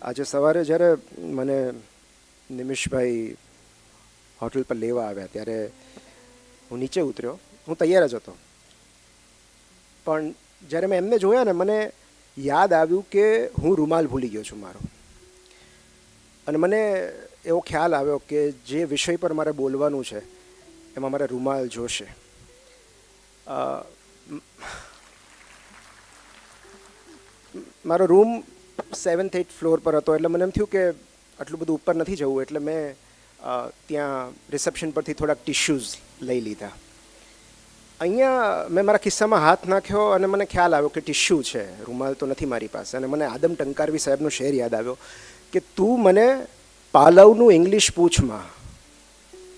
આજે સવારે જ્યારે મને નિમિષભાઈ હોટલ પર લેવા આવ્યા ત્યારે હું નીચે ઉતર્યો. હું તૈયાર જ હતો, પણ જ્યારે મેં એમને જોયા ને મને યાદ આવ્યું કે હું રૂમાલ ભૂલી ગયો છું મારો. અને મને એવો ખ્યાલ આવ્યો કે જે વિષય પર મારે બોલવાનું છે એમાં મારે રૂમાલ જોશે. મારો રૂમ 7th-8th ફ્લોર પર હતો, એટલે મને એમ થયું કે આટલું બધું ઉપર નથી જવું, એટલે મેં ત્યાં રિસેપ્શન પરથી થોડાક ટિશ્યુઝ લઈ લીધા. અહીંયા મેં મારા ખિસ્સામાં હાથ નાખ્યો અને મને ખ્યાલ આવ્યો કે ટિશ્યુ છે, રૂમાલ તો નથી મારી પાસે. અને મને આદમ ટંકારવી સાહેબનો શેર યાદ આવ્યો કે તું મને પાલવનું ઇંગ્લિશ પૂછમાં,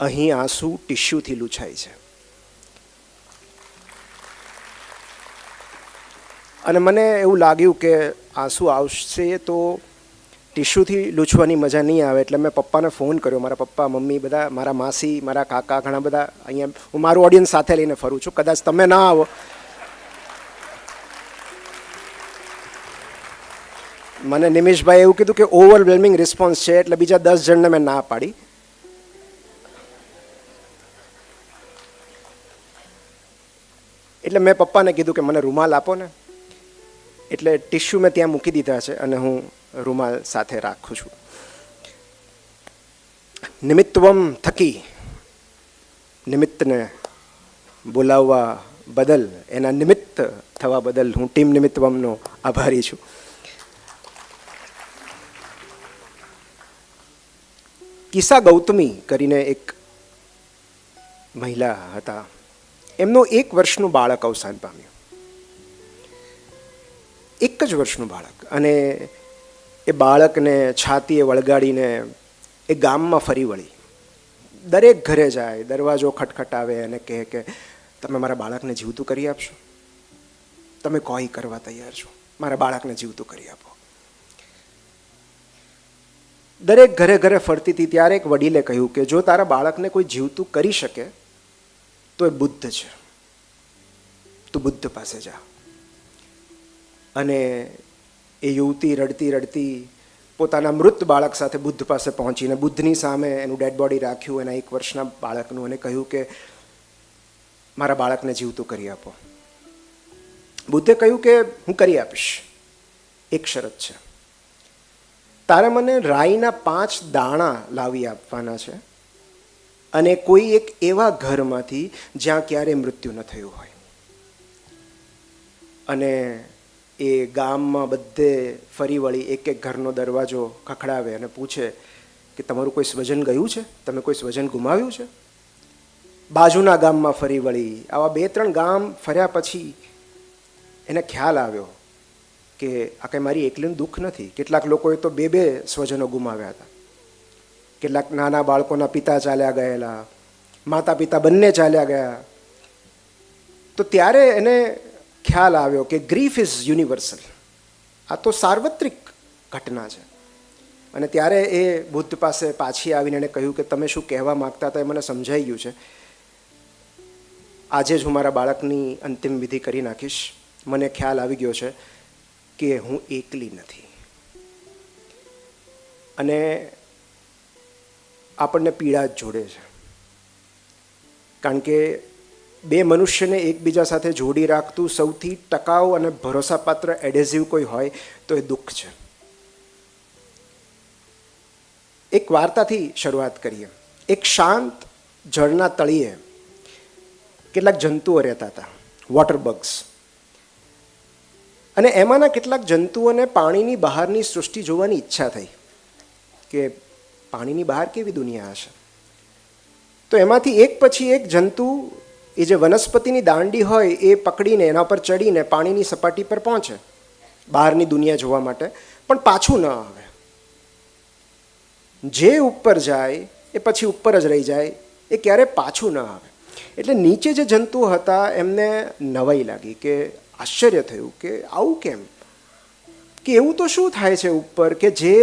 અહીં આંસુ ટિશ્યુથી લૂછાય છે. અને મને એવું લાગ્યું કે આંસુ આવશે તો ટિશ્યુથી લૂછવાની મજા નહીં આવે, એટલે મેં પપ્પાને ફોન કર્યો. મારા પપ્પા, મમ્મી બધા, મારા માસી, મારા કાકા, ઘણા બધા અહીંયા. હું મારું ઓડિયન્સ સાથે લઈને ફરું છું, કદાચ તમે ના આવો. મને નિમિષભાઈ એવું કીધું કે ઓવરવેલ્મિંગ રિસ્પોન્સ છે, એટલે બીજા 10 જણને મેં ના પાડી. એટલે મેં પપ્પાને કીધું કે મને રૂમાલ આપો ને. એટલે ટિશ્યુ મેં ત્યાં મૂકી દીધા છે અને હું રૂમાલ સાથે રાખું છું. નિમિત્તવમ થકી નિમિત્તને બોલાવવા બદલ, એના નિમિત્ત થવા બદલ હું ટીમ નિમિત્તવમનો આભારી છું. કિસ્સા ગૌતમી કરીને એક મહિલા હતા. એમનું 1 વર્ષનું બાળક અવસાન પામ્યું. 1 જ વર્ષનું બાળક. અને એ બાળકને છાતીએ વળગાડીને એ ગામમાં ફરી વળી. દરેક ઘરે જાય, દરવાજો ખટખટાવે અને કહે કે તમે મારા બાળકને જીવતું કરી આપશો? તમે કોઈ કરવા તૈયાર છો? મારા બાળકને જીવતું કરી આપો. દરેક ઘરે ઘરે ફરતી હતી. ત્યારે એક વડીલે કહ્યું કે જો તારા બાળકને કોઈ જીવતું કરી શકે તો એ બુદ્ધ છે, તું બુદ્ધ પાસે જા. અને એ યુવતી રડતી રડતી પોતાના મૃત બાળક સાથે બુદ્ધ પાસે પહોંચીને બુદ્ધની સામે એનું ડેડ બોડી રાખ્યું, એના 1 વર્ષના બાળકનું, અને કહ્યું કે મારા બાળકને જીવતું કરી આપો. બુદ્ધે કહ્યું કે હું કરી આપીશ, એક શરત છે. તારે મને રાઈના 5 દાણા લાવી આપવાના છે અને કોઈ એક એવા ઘરમાંથી જ્યાં ક્યારેય મૃત્યુ ન થયું હોય. અને એ ગામમાં બધે ફરી વળી એક ઘરનો દરવાજો ખખડાવે અને પૂછે કે તમારું કોઈ સ્વજન ગયું છે? તમે કોઈ સ્વજન ગુમાવ્યું છે? બાજુના ગામમાં ફરી વળી. આવા 2-3 ગામ ફર્યા પછી એને ખ્યાલ આવ્યો કે આ કંઈ મારી એકલીનું દુઃખ નથી. કેટલાક લોકોએ તો 2 સ્વજનો ગુમાવ્યા હતા. કેટલાક નાના બાળકોના પિતા ચાલ્યા ગયેલા, માતા પિતા બંને ચાલ્યા ગયા. તો ત્યારે એને ખ્યાલ આવ્યો કે ગ્રીફ ઇઝ યુનિવર્સલ, આ તો સાર્વત્રિક ઘટના છે. અને ત્યારે એ બુદ્ધ પાસે પાછી આવીને એણે કહ્યું કે તમે શું કહેવા માગતા હતા એ મને સમજાઈ ગયું છે. આજે જ હું મારા બાળકની અંતિમ વિધિ કરી નાખીશ. મને ખ્યાલ આવી ગયો છે કે હું એકલી નથી. અને આપણને પીડા જ જોડે છે, કારણ કે 2 મનુષ્યને એકબીજા સાથે જોડી રાખતું સૌથી ટકાઉ અને ભરોસાપાત્ર એડહેઝિવ કોઈ હોય તો એ દુઃખ છે. એક વાર્તાથી શરૂઆત કરીએ. એક શાંત જળના તળિયે કેટલાક જંતુઓ રહેતા હતા, વોટર બગ્સ. અને એમાંના કેટલાક જંતુઓને પાણીની બહારની સૃષ્ટિ જોવાની ઈચ્છા થઈ કે પાણીની બહાર કેવી દુનિયા હશે. તો એમાંથી એક પછી એક જંતુ એ જે વનસ્પતિની દાંડી હોય એ પકડીને એના પર ચડીને પાણીની સપાટી પર પહોંચે બહારની દુનિયા જોવા માટે, પણ પાછું ન આવે. જે ઉપર જાય એ પછી ઉપર જ રહી જાય, એ ક્યારેય પાછું ન આવે. એટલે નીચે જે જંતુઓ હતા એમને નવાઈ લાગી, કે આશ્ચર્ય થયું કે આવું કેમ, કે એવું તો શું થાય છે ઉપર કે જે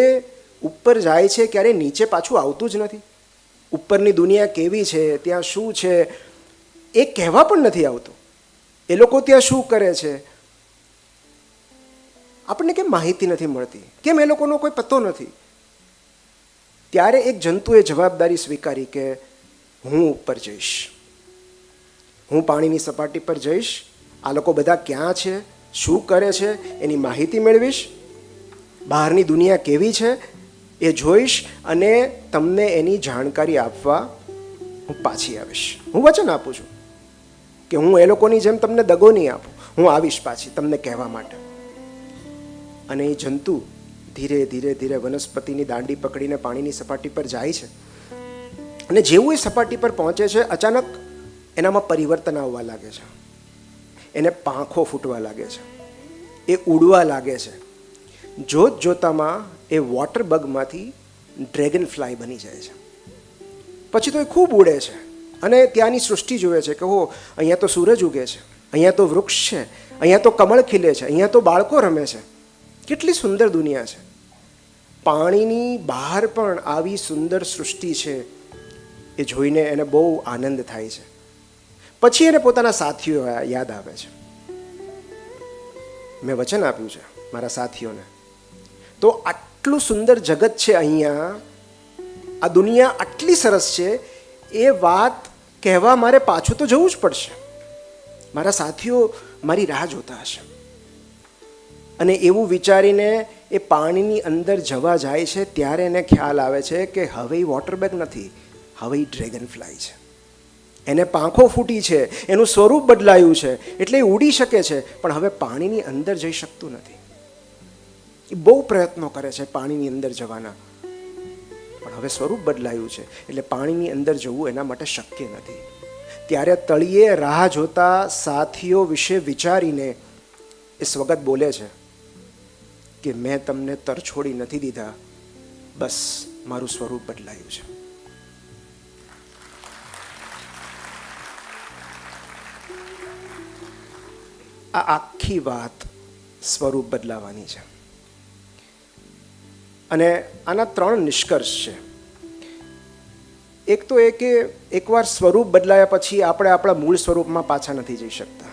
ઉપર જાય છે ક્યારેય નીચે પાછું આવતું જ નથી. ઉપરની દુનિયા કેવી છે, ત્યાં શું છે એ કહેવા પણ નથી આવતું. એ લોકો ત્યાં શું કરે છે આપણને કેમ માહિતી નથી મળતી, કેમ એ લોકોનો કોઈ પત્તો નથી? ત્યારે એક જંતુએ જવાબદારી સ્વીકારી કે હું ઉપર જઈશ, હું પાણીની સપાટી પર જઈશ, આ લોકો બધા ક્યાં છે, શું કરે છે એની માહિતી મેળવીશ, બહારની દુનિયા કેવી છે એ જોઈશ અને તમને એની જાણકારી આપવા હું પાછી આવીશ. હું વચન આપું છું કે હું એ લોકોની જેમ તમને દગો નહીં આપું, હું આવીશ પાછી તમને કહેવા માટે. અને એ જંતુ ધીરે ધીરે ધીરે વનસ્પતિની દાંડી પકડીને પાણીની સપાટી પર જાય છે. અને જેવું એ સપાટી પર પહોંચે છે, અચાનક એનામાં પરિવર્તન આવવા લાગે છે. એને પાંખો ફૂટવા લાગે છે, એ ઉડવા લાગે છે. જોત જોતામાં એ વોટર બગમાંથી ડ્રેગન ફ્લાય બની જાય છે. પછી તો એ ખૂબ ઉડે છે અને ત્યાંની સૃષ્ટિ જુએ છે કે હો, અહીંયા તો સૂરજ ઉગે છે, અહીંયા તો વૃક્ષ છે, અહીંયા તો કમળ ખીલે છે, અહીંયા તો બાળકો રમે છે. કેટલી સુંદર દુનિયા છે. પાણીની બહાર પણ આવી સુંદર સૃષ્ટિ છે એ જોઈને એને બહુ આનંદ થાય છે. પછી એને પોતાના સાથીઓ યાદ આવે છે. મેં વચન આપ્યું છે મારા સાથીઓને, તો આટલું સુંદર જગત છે અહીંયા, આ દુનિયા આટલી સરસ છે, એ વાત કહેવા મારે પાછું તો જવું જ પડશે. મારા સાથીઓ મારી રાહ જોતા હશે. અને એવું વિચારીને એ પાણીની અંદર જવા જાય છે ત્યારે એને ખ્યાલ આવે છે કે હવે એ વોટર બેગ નથી, હવે એ ડ્રેગન ફ્લાય છે. એને પાંખો ફૂટી છે, એનું સ્વરૂપ બદલાયું છે, એટલે એ ઉડી શકે છે, પણ હવે પાણીની અંદર જઈ શકતું નથી. એ બહુ પ્રયત્નો કરે છે પાણીની અંદર જવાના, પણ હવે સ્વરૂપ બદલાયું છે એટલે પાણીની અંદર જવું એના માટે શક્ય નથી. ત્યારે તળિયે રાહ જોતા સાથીઓ વિશે વિચારીને એ સ્વગત બોલે છે કે મેં તમને તરછોડી નથી દીધા, બસ મારું સ્વરૂપ બદલાયું છે. આ આખી વાત સ્વરૂપ બદલાવાની છે. અને આના 3 નિષ્કર્ષ છે. એક તો એ કે એકવાર સ્વરૂપ બદલાયા પછી આપણે આપણા મૂળ સ્વરૂપમાં પાછા નથી જઈ શકતા.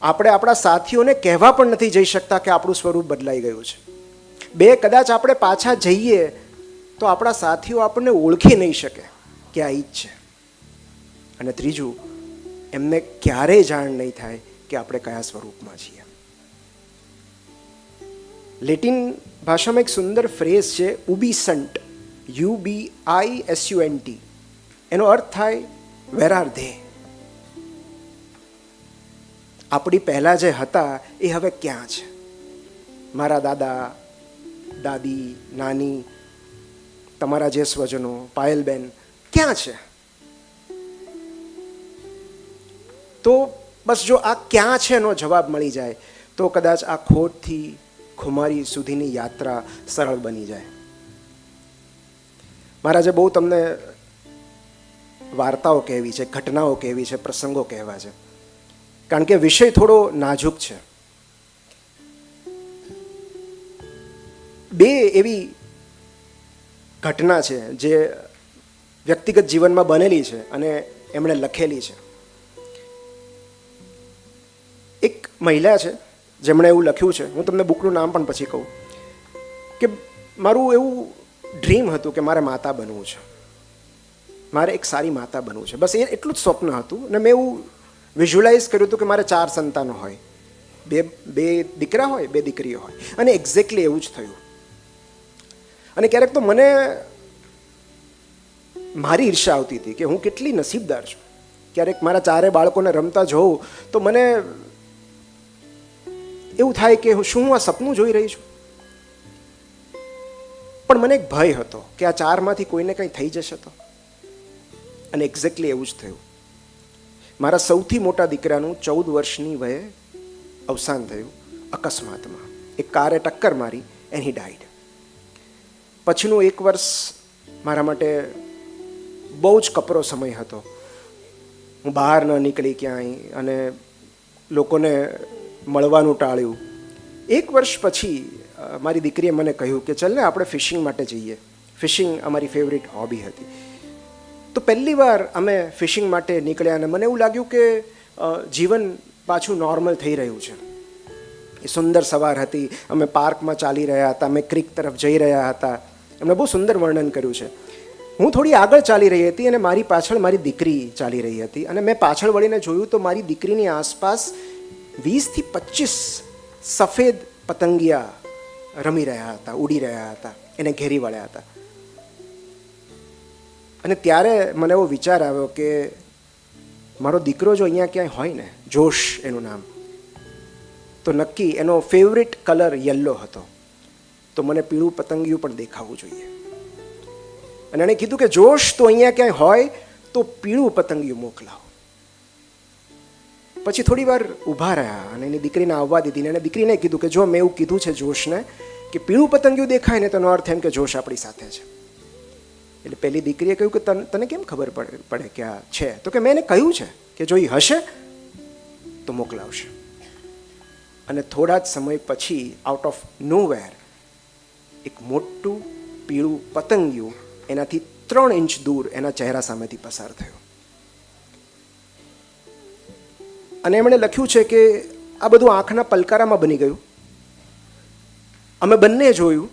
આપણે આપણા સાથીઓને કહેવા પણ નથી જઈ શકતા કે આપણું સ્વરૂપ બદલાઈ ગયું છે. 2, કદાચ આપણે પાછા જઈએ તો આપણા સાથીઓ આપણને ઓળખી નહીં શકે કે આ ઈ જ છે. અને 3, એમને ક્યારેય જાણ નહીં થાય કે આપણે કયા સ્વરૂપમાં છીએ. લેટિન ભાષામાં એક સુંદર ફ્રેઝ છે, ઉબિસન્ટ, UBISUNT. એનો અર્થ થાય વેર આર ધે. આપણી પહેલાં જે હતા એ હવે ક્યાં છે? મારા દાદા, દાદી, નાની, તમારા જે સ્વજનો, પાયલબેન ક્યાં છે? તો બસ જો આ ક્યાં છે એનો જવાબ મળી જાય તો કદાચ આ ખોટથી ખુમારી સુધીની યાત્રા સરળ બની જાય. મારા જે બહુ તમને વાર્તાઓ કહેવી છે, ઘટનાઓ કહેવી છે, પ્રસંગો કહેવા છે, કારણ કે વિષય થોડો નાજુક છે. 2 એવી ઘટના છે જે વ્યક્તિગત જીવનમાં બનેલી છે અને એમણે લખેલી છે. એક મહિલા છે જેમણે એવું લખ્યું છે, હું તમને બુકનું નામ પણ પછી કહું, કે મારું એવું ડ્રીમ હતું કે મારે માતા બનવું છે, મારે એક સારી માતા બનવું છે. બસ એટલું જ સ્વપ્ન હતું. અને મેં એવું વિઝ્યુલાઇઝ કર્યું હતું કે મારે 4 સંતાનો હોય, 2 દીકરા હોય, 2 દીકરીઓ હોય. અને એક્ઝેક્ટલી એવું જ થયું. અને ક્યારેક તો મને મારી ઈર્ષા આવતી હતી કે હું કેટલી નસીબદાર છું. ક્યારેક મારા 4 બાળકોને રમતા જોઉં તો મને એવું થાય કે શું હું આ સપનું જોઈ રહી છું? પણ મને એક ભય હતો કે આ 4માંથી કોઈને કંઈ થઈ જશે તો. અને એક્ઝેક્ટલી એવું જ થયું. મારા સૌથી મોટા દીકરાનું 14 વર્ષની વયે અવસાન થયું અકસ્માતમાં. એક કારે ટક્કર મારી એન્ડ હી ડાઈડ. પછીનું 1 વર્ષ મારા માટે બહુ જ કપરો સમય હતો. હું બહાર ન નીકળી ક્યાંય અને લોકોને મળવાનું ટાળ્યું. 1 વર્ષ પછી મારી દીકરીએ મને કહ્યું કે ચાલ ને આપણે ફિશિંગ માટે જઈએ. ફિશિંગ અમારી ફેવરિટ હોબી હતી. તો પહેલી વાર અમે ફિશિંગ માટે નીકળ્યા અને મને એવું લાગ્યું કે જીવન પાછું નોર્મલ થઈ રહ્યું છે. એ સુંદર સવાર હતી. અમે પાર્કમાં ચાલી રહ્યા હતા, અમે ક્રીક તરફ જઈ રહ્યા હતા. એમણે બહુ સુંદર વર્ણન કર્યું છે. હું થોડી આગળ ચાલી રહી હતી અને મારી પાછળ મારી દીકરી ચાલી રહી હતી, અને મેં પાછળ વળીને જોયું તો મારી દીકરીની આસપાસ 20થી 25 સફેદ પતંગિયા રમી રહ્યા હતા, ઉડી રહ્યા હતા, એને ઘેરી વળ્યા હતા. અને ત્યારે મને એવો વિચાર આવ્યો કે મારો દીકરો જો અહીંયા ક્યાંય હોય ને, જોશ એનું નામ, તો નક્કી એનો ફેવરિટ કલર યલો હતો, તો મને પીળું પતંગિયું પણ દેખાવું જોઈએ. અને એણે કીધું કે જોશ તો અહીંયા ક્યાંય હોય તો પીળું પતંગિયું મોકલાવો. પછી થોડી વાર ઊભા રહ્યા અને એની દીકરીને આવવા દીધી. ને એણે દીકરીને કીધું કે જો મેં એવું કીધું છે જોશને કે પીળું પતંગિયું દેખાય ને તેનો અર્થ એમ કે જોશ આપણી સાથે છે. એટલે પેલી દીકરીએ કહ્યું કે તને કેમ ખબર પડે કે આ છે? તો કે મેં એને કહ્યું છે કે જો એ હશે તો મોકલાવશે. અને થોડા જ સમય પછી આઉટ ઓફ નોવેર એક મોટું પીળું પતંગિયું એનાથી 3 ઇંચ દૂર એના ચહેરા સામેથી પસાર થયું. અને એમણે લખ્યું છે કે આ બધું આંખના પલકારામાં બની ગયું. અમે બંને જોયું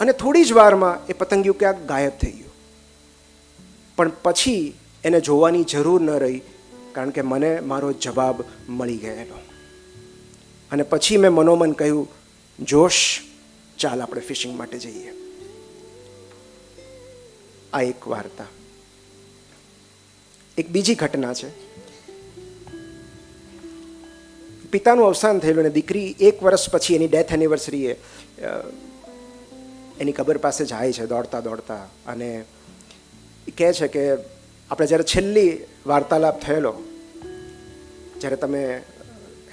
અને થોડી જ વારમાં એ પતંગિયું ક્યાંક ગાયબ થઈ ગયું. પણ પછી એને જોવાની જરૂર ન રહી, કારણ કે મને મારો જવાબ મળી ગયેલો. અને પછી મેં મનોમન કહ્યું, જોશ, ચાલ આપણે ફિશિંગ માટે જઈએ. આ એક વાર્તા. એક બીજી ઘટના છે. પિતાનું અવસાન થયેલું અને દીકરી 1 વર્ષ પછી એની ડેથ એનિવર્સરીએ એની કબર પાસે જાય છે દોડતા દોડતા, અને એ કહે છે કે આપણે જ્યારે છેલ્લી વાર્તાલાપ થયેલો, જ્યારે તમે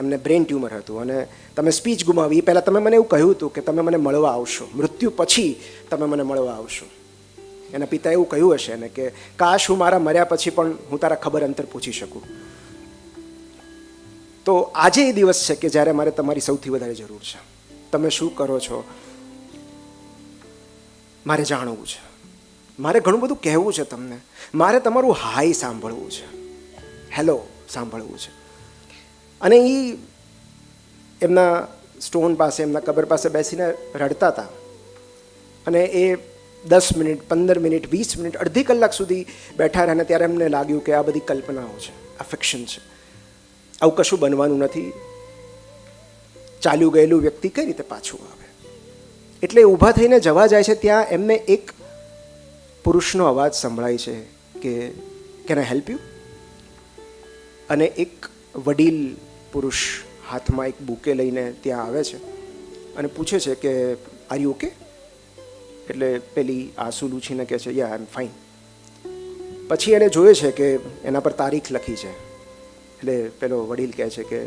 એમને બ્રેન ટ્યુમર હતું અને તમે સ્પીચ ગુમાવી, એ પહેલાં તમે મને એવું કહ્યું હતું કે તમે મને મળવા આવશો, મૃત્યુ પછી તમે મને મળવા આવશો. એના પિતાએ એવું કહ્યું હશે ને કે કાશ હું મારા મર્યા પછી પણ હું તારા ખબર અંતર પૂછી શકું. તો આજે એ દિવસ છે કે જ્યારે મારે તમારી સૌથી વધારે જરૂર છે. તમે શું કરો છો મારે જાણવું છે. મારે ઘણું બધું કહેવું છે તમને. મારે તમારું હાય સાંભળવું છે, હેલો સાંભળવું છે. અને એ એમના સ્ટોન પાસે, એમના કબર પાસે બેસીને રડતા હતા. અને એ 10 મિનિટ, 15 મિનિટ, 20 મિનિટ, અડધી કલાક સુધી બેઠા રહ્યા. અને ત્યારે એમને લાગ્યું કે આ બધી કલ્પનાઓ છે, આ ફિક્શન છે, આવું કશું બનવાનું નથી. ચાલ્યું ગયેલું વ્યક્તિ કઈ રીતે પાછું આવે? એટલે ઊભા થઈને જવા જાય છે, ત્યાં એમને એક પુરુષનો અવાજ સંભળાય છે કે કેન આઈ હેલ્પ યુ? અને એક વડીલ પુરુષ હાથમાં એક બુકે લઈને ત્યાં આવે છે અને પૂછે છે કે આર યુ ઓકે? એટલે પેલી આંસુ લૂછીને કહે છે યા આઈ એમ ફાઇન. પછી એને જોઈએ છે કે એના પર તારીખ લખી છે. એટલે પેલો વડીલ કહે છે કે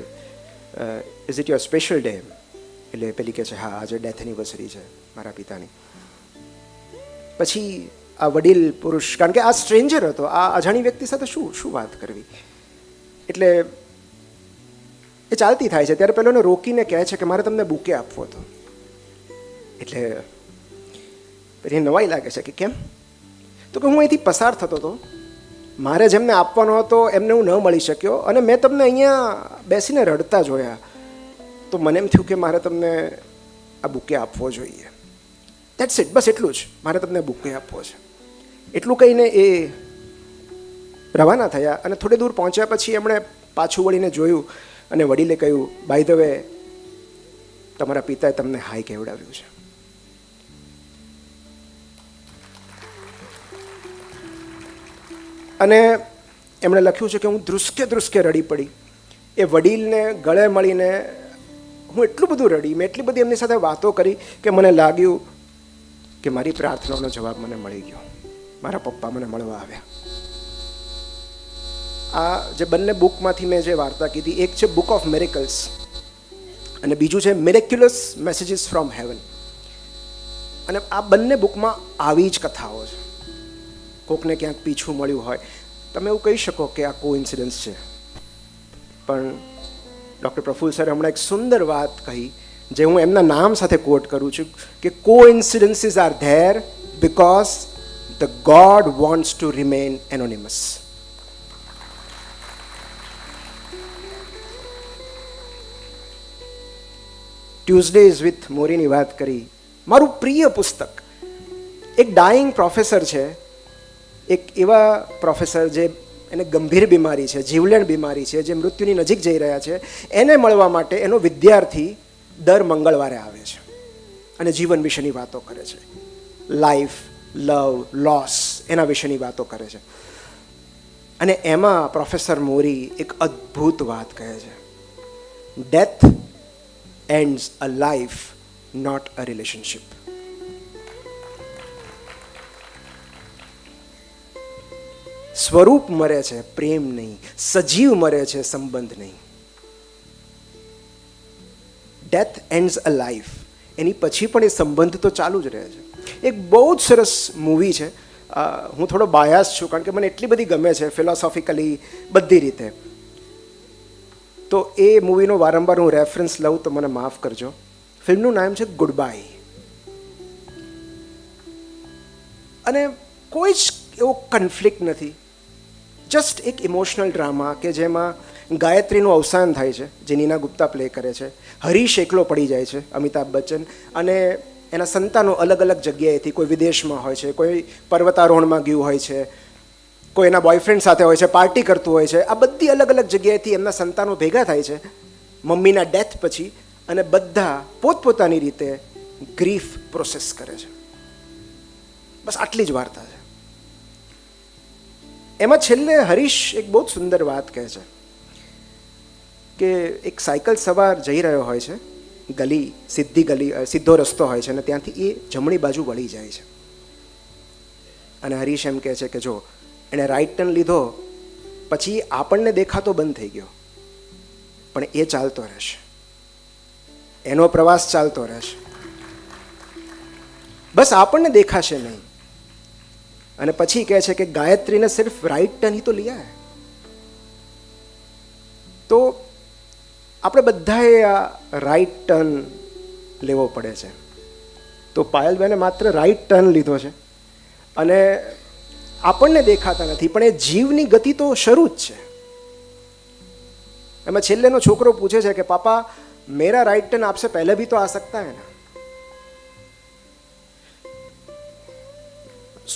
is it your special day? એટલે પેલી કહે છે હા, આજે ડેથ એનિવર્સરી છે મારા પિતાની. પછી આ વડીલ પુરુષ, કારણ કે આ સ્ટ્રેન્જર હતો, આ અજાણી વ્યક્તિ સાથે શું વાત કરવી, એટલે એ ચાલતી થાય છે. ત્યારે પેલોને રોકીને કહે છે કે મારે તમને બુકે આપવો હતો. એટલે પછી નવાઈ લાગે છે કે કેમ? તો કે હું અહીંથી પસાર થતો હતો, મારે જેમને આપવાનો હતો એમને હું ન મળી શક્યો, અને મેં તમને અહીંયા બેસીને રડતા જોયા, તો મને એમ થયું કે મારે તમને આ બુકે આપવો જોઈએ. દેટ્સ ઇટ, બસ એટલું જ, મારે તમને બુકે આપવો છે. એટલું કહીને એ રવાના થયા. અને થોડી દૂર પહોંચ્યા પછી એમણે પાછું વળીને જોયું અને વડીલે કહ્યું, બાય ધ વે, તમારા પિતાએ તમને હાય કહેવડાવ્યું છે. અને એમણે લખ્યું છે કે હું ધ્રુસકે રડી પડી. એ વડીલને ગળે મળીને હું એટલું બધું રડી, મેં એટલી બધી એમની સાથે વાતો કરી કે મને લાગ્યું કે મારી પ્રાર્થનાનો જવાબ મને મળી ગયો. મારા પપ્પા મને મળવા આવ્યા. આ જે બંને બુકમાંથી મેં જે વાર્તા કીધી, એક છે બુક ઓફ મિરેકલ્સ અને બીજું છે મિરેક્યુલસ મેસેજીસ ફ્રોમ હેવન. અને આ બંને બુકમાં આવી જ કથાઓ છે. કોકને ક્યાંક પીછું મળ્યું હોય, તમે એવું કહી શકો કે આ કોઇન્સિડન્સ છે, પણ ડૉક્ટર પ્રફુલ્લ સરે હમણાં એક સુંદર વાત કહી, જે હું એમના નામ સાથે કોટ કરું છું, કે coincidences are there because the God wants to remain anonymous. Tuesdays with મોરીની વાત કરી. મારું પ્રિય પુસ્તક. એક ડાઈંગ પ્રોફેસર છે, એક એવા પ્રોફેસર જે એને ગંભીર બીમારી છે, જીવલેણ બીમારી છે, જે મૃત્યુની નજીક જઈ રહ્યા છે. એને મળવા માટે એનો વિદ્યાર્થી દર મંગળવારે આવે છે અને જીવન વિશેની વાતો કરે છે. લાઈફ, લવ, લોસ એના વિશેની વાતો કરે છે. અને એમાં પ્રોફેસર મોરી એક અદ્ભુત વાત કહે છે. Death ends a life, not a relationship. સ્વરૂપ મરે છે, પ્રેમ નહીં. સજીવ મરે છે, સંબંધ નહીં. ડેથ એન્ડ્સ અ લાઈફ, એની પછી પણ એ સંબંધ તો ચાલુ જ રહે છે. એક બહુ જ સરસ મૂવી છે. હું થોડો બાયાસ છું કારણ કે મને એટલી બધી ગમે છે ફિલોસોફિકલી, બધી રીતે. તો એ મૂવીનો વારંવાર હું રેફરન્સ લઉં તો મને માફ કરજો. ફિલ્મનું નામ છે ગુડ બાય. અને કોઈ જ એવો કન્ફ્લિક્ટ નથી, જસ્ટ એક ઇમોશનલ ડ્રામા કે જેમાં ગાયત્રીનું અવસાન થાય છે, જે નીના ગુપ્તા પ્લે કરે છે. હરીશ એકલો પડી જાય છે, અમિતાભ બચ્ચન, અને એના સંતાનો અલગ અલગ જગ્યાએથી, કોઈ વિદેશમાં હોય છે, કોઈ પર્વતારોહણમાં ગયું હોય છે, કોઈ એના બોયફ્રેન્ડ સાથે હોય છે, પાર્ટી કરતું હોય છે. આ બધી અલગ અલગ જગ્યાએથી એમના સંતાનો ભેગા થાય છે મમ્મીના ડેથ પછી, અને બધા પોતપોતાની રીતે ગ્રીફ પ્રોસેસ કરે છે. બસ આટલી જ વાર્તા છે. એમાં છેલ્લે હરીશ એક બહુ જ સુંદર વાત કહે છે કે એક સાયકલ સવાર જઈ રહ્યો હોય છે, ગલી, સીધો રસ્તો હોય છે, અને ત્યાંથી એ જમણી બાજુ વળી જાય છે. અને હરીશ એમ કહે છે કે જો એણે રાઈટ ટર્ન લીધો પછી આપણને દેખાતો બંધ થઈ ગયો, પણ એ ચાલતો રહેશે, એનો પ્રવાસ ચાલતો રહેશે, બસ આપણને દેખાશે નહીં. અને પછી કહે છે કે ગાયત્રીને સિર્ફ રાઈટ ટર્ન ही तो लिया है. તો આપણે બધાએ આ રાઈટ ટર્ન લેવો પડે છે. તો પાયલબેને માત્ર રાઈટ ટર્ન લીધો છે અને આપણને દેખાતા નથી, પણ એ જીવની ગતિ તો શરૂ જ છે. એમાં છેલ્લેનો છોકરો પૂછે છે કે પાપા મેરા રાઈટ ટર્ન આપસે પહેલે ભી તો આ સકતા હૈ ના.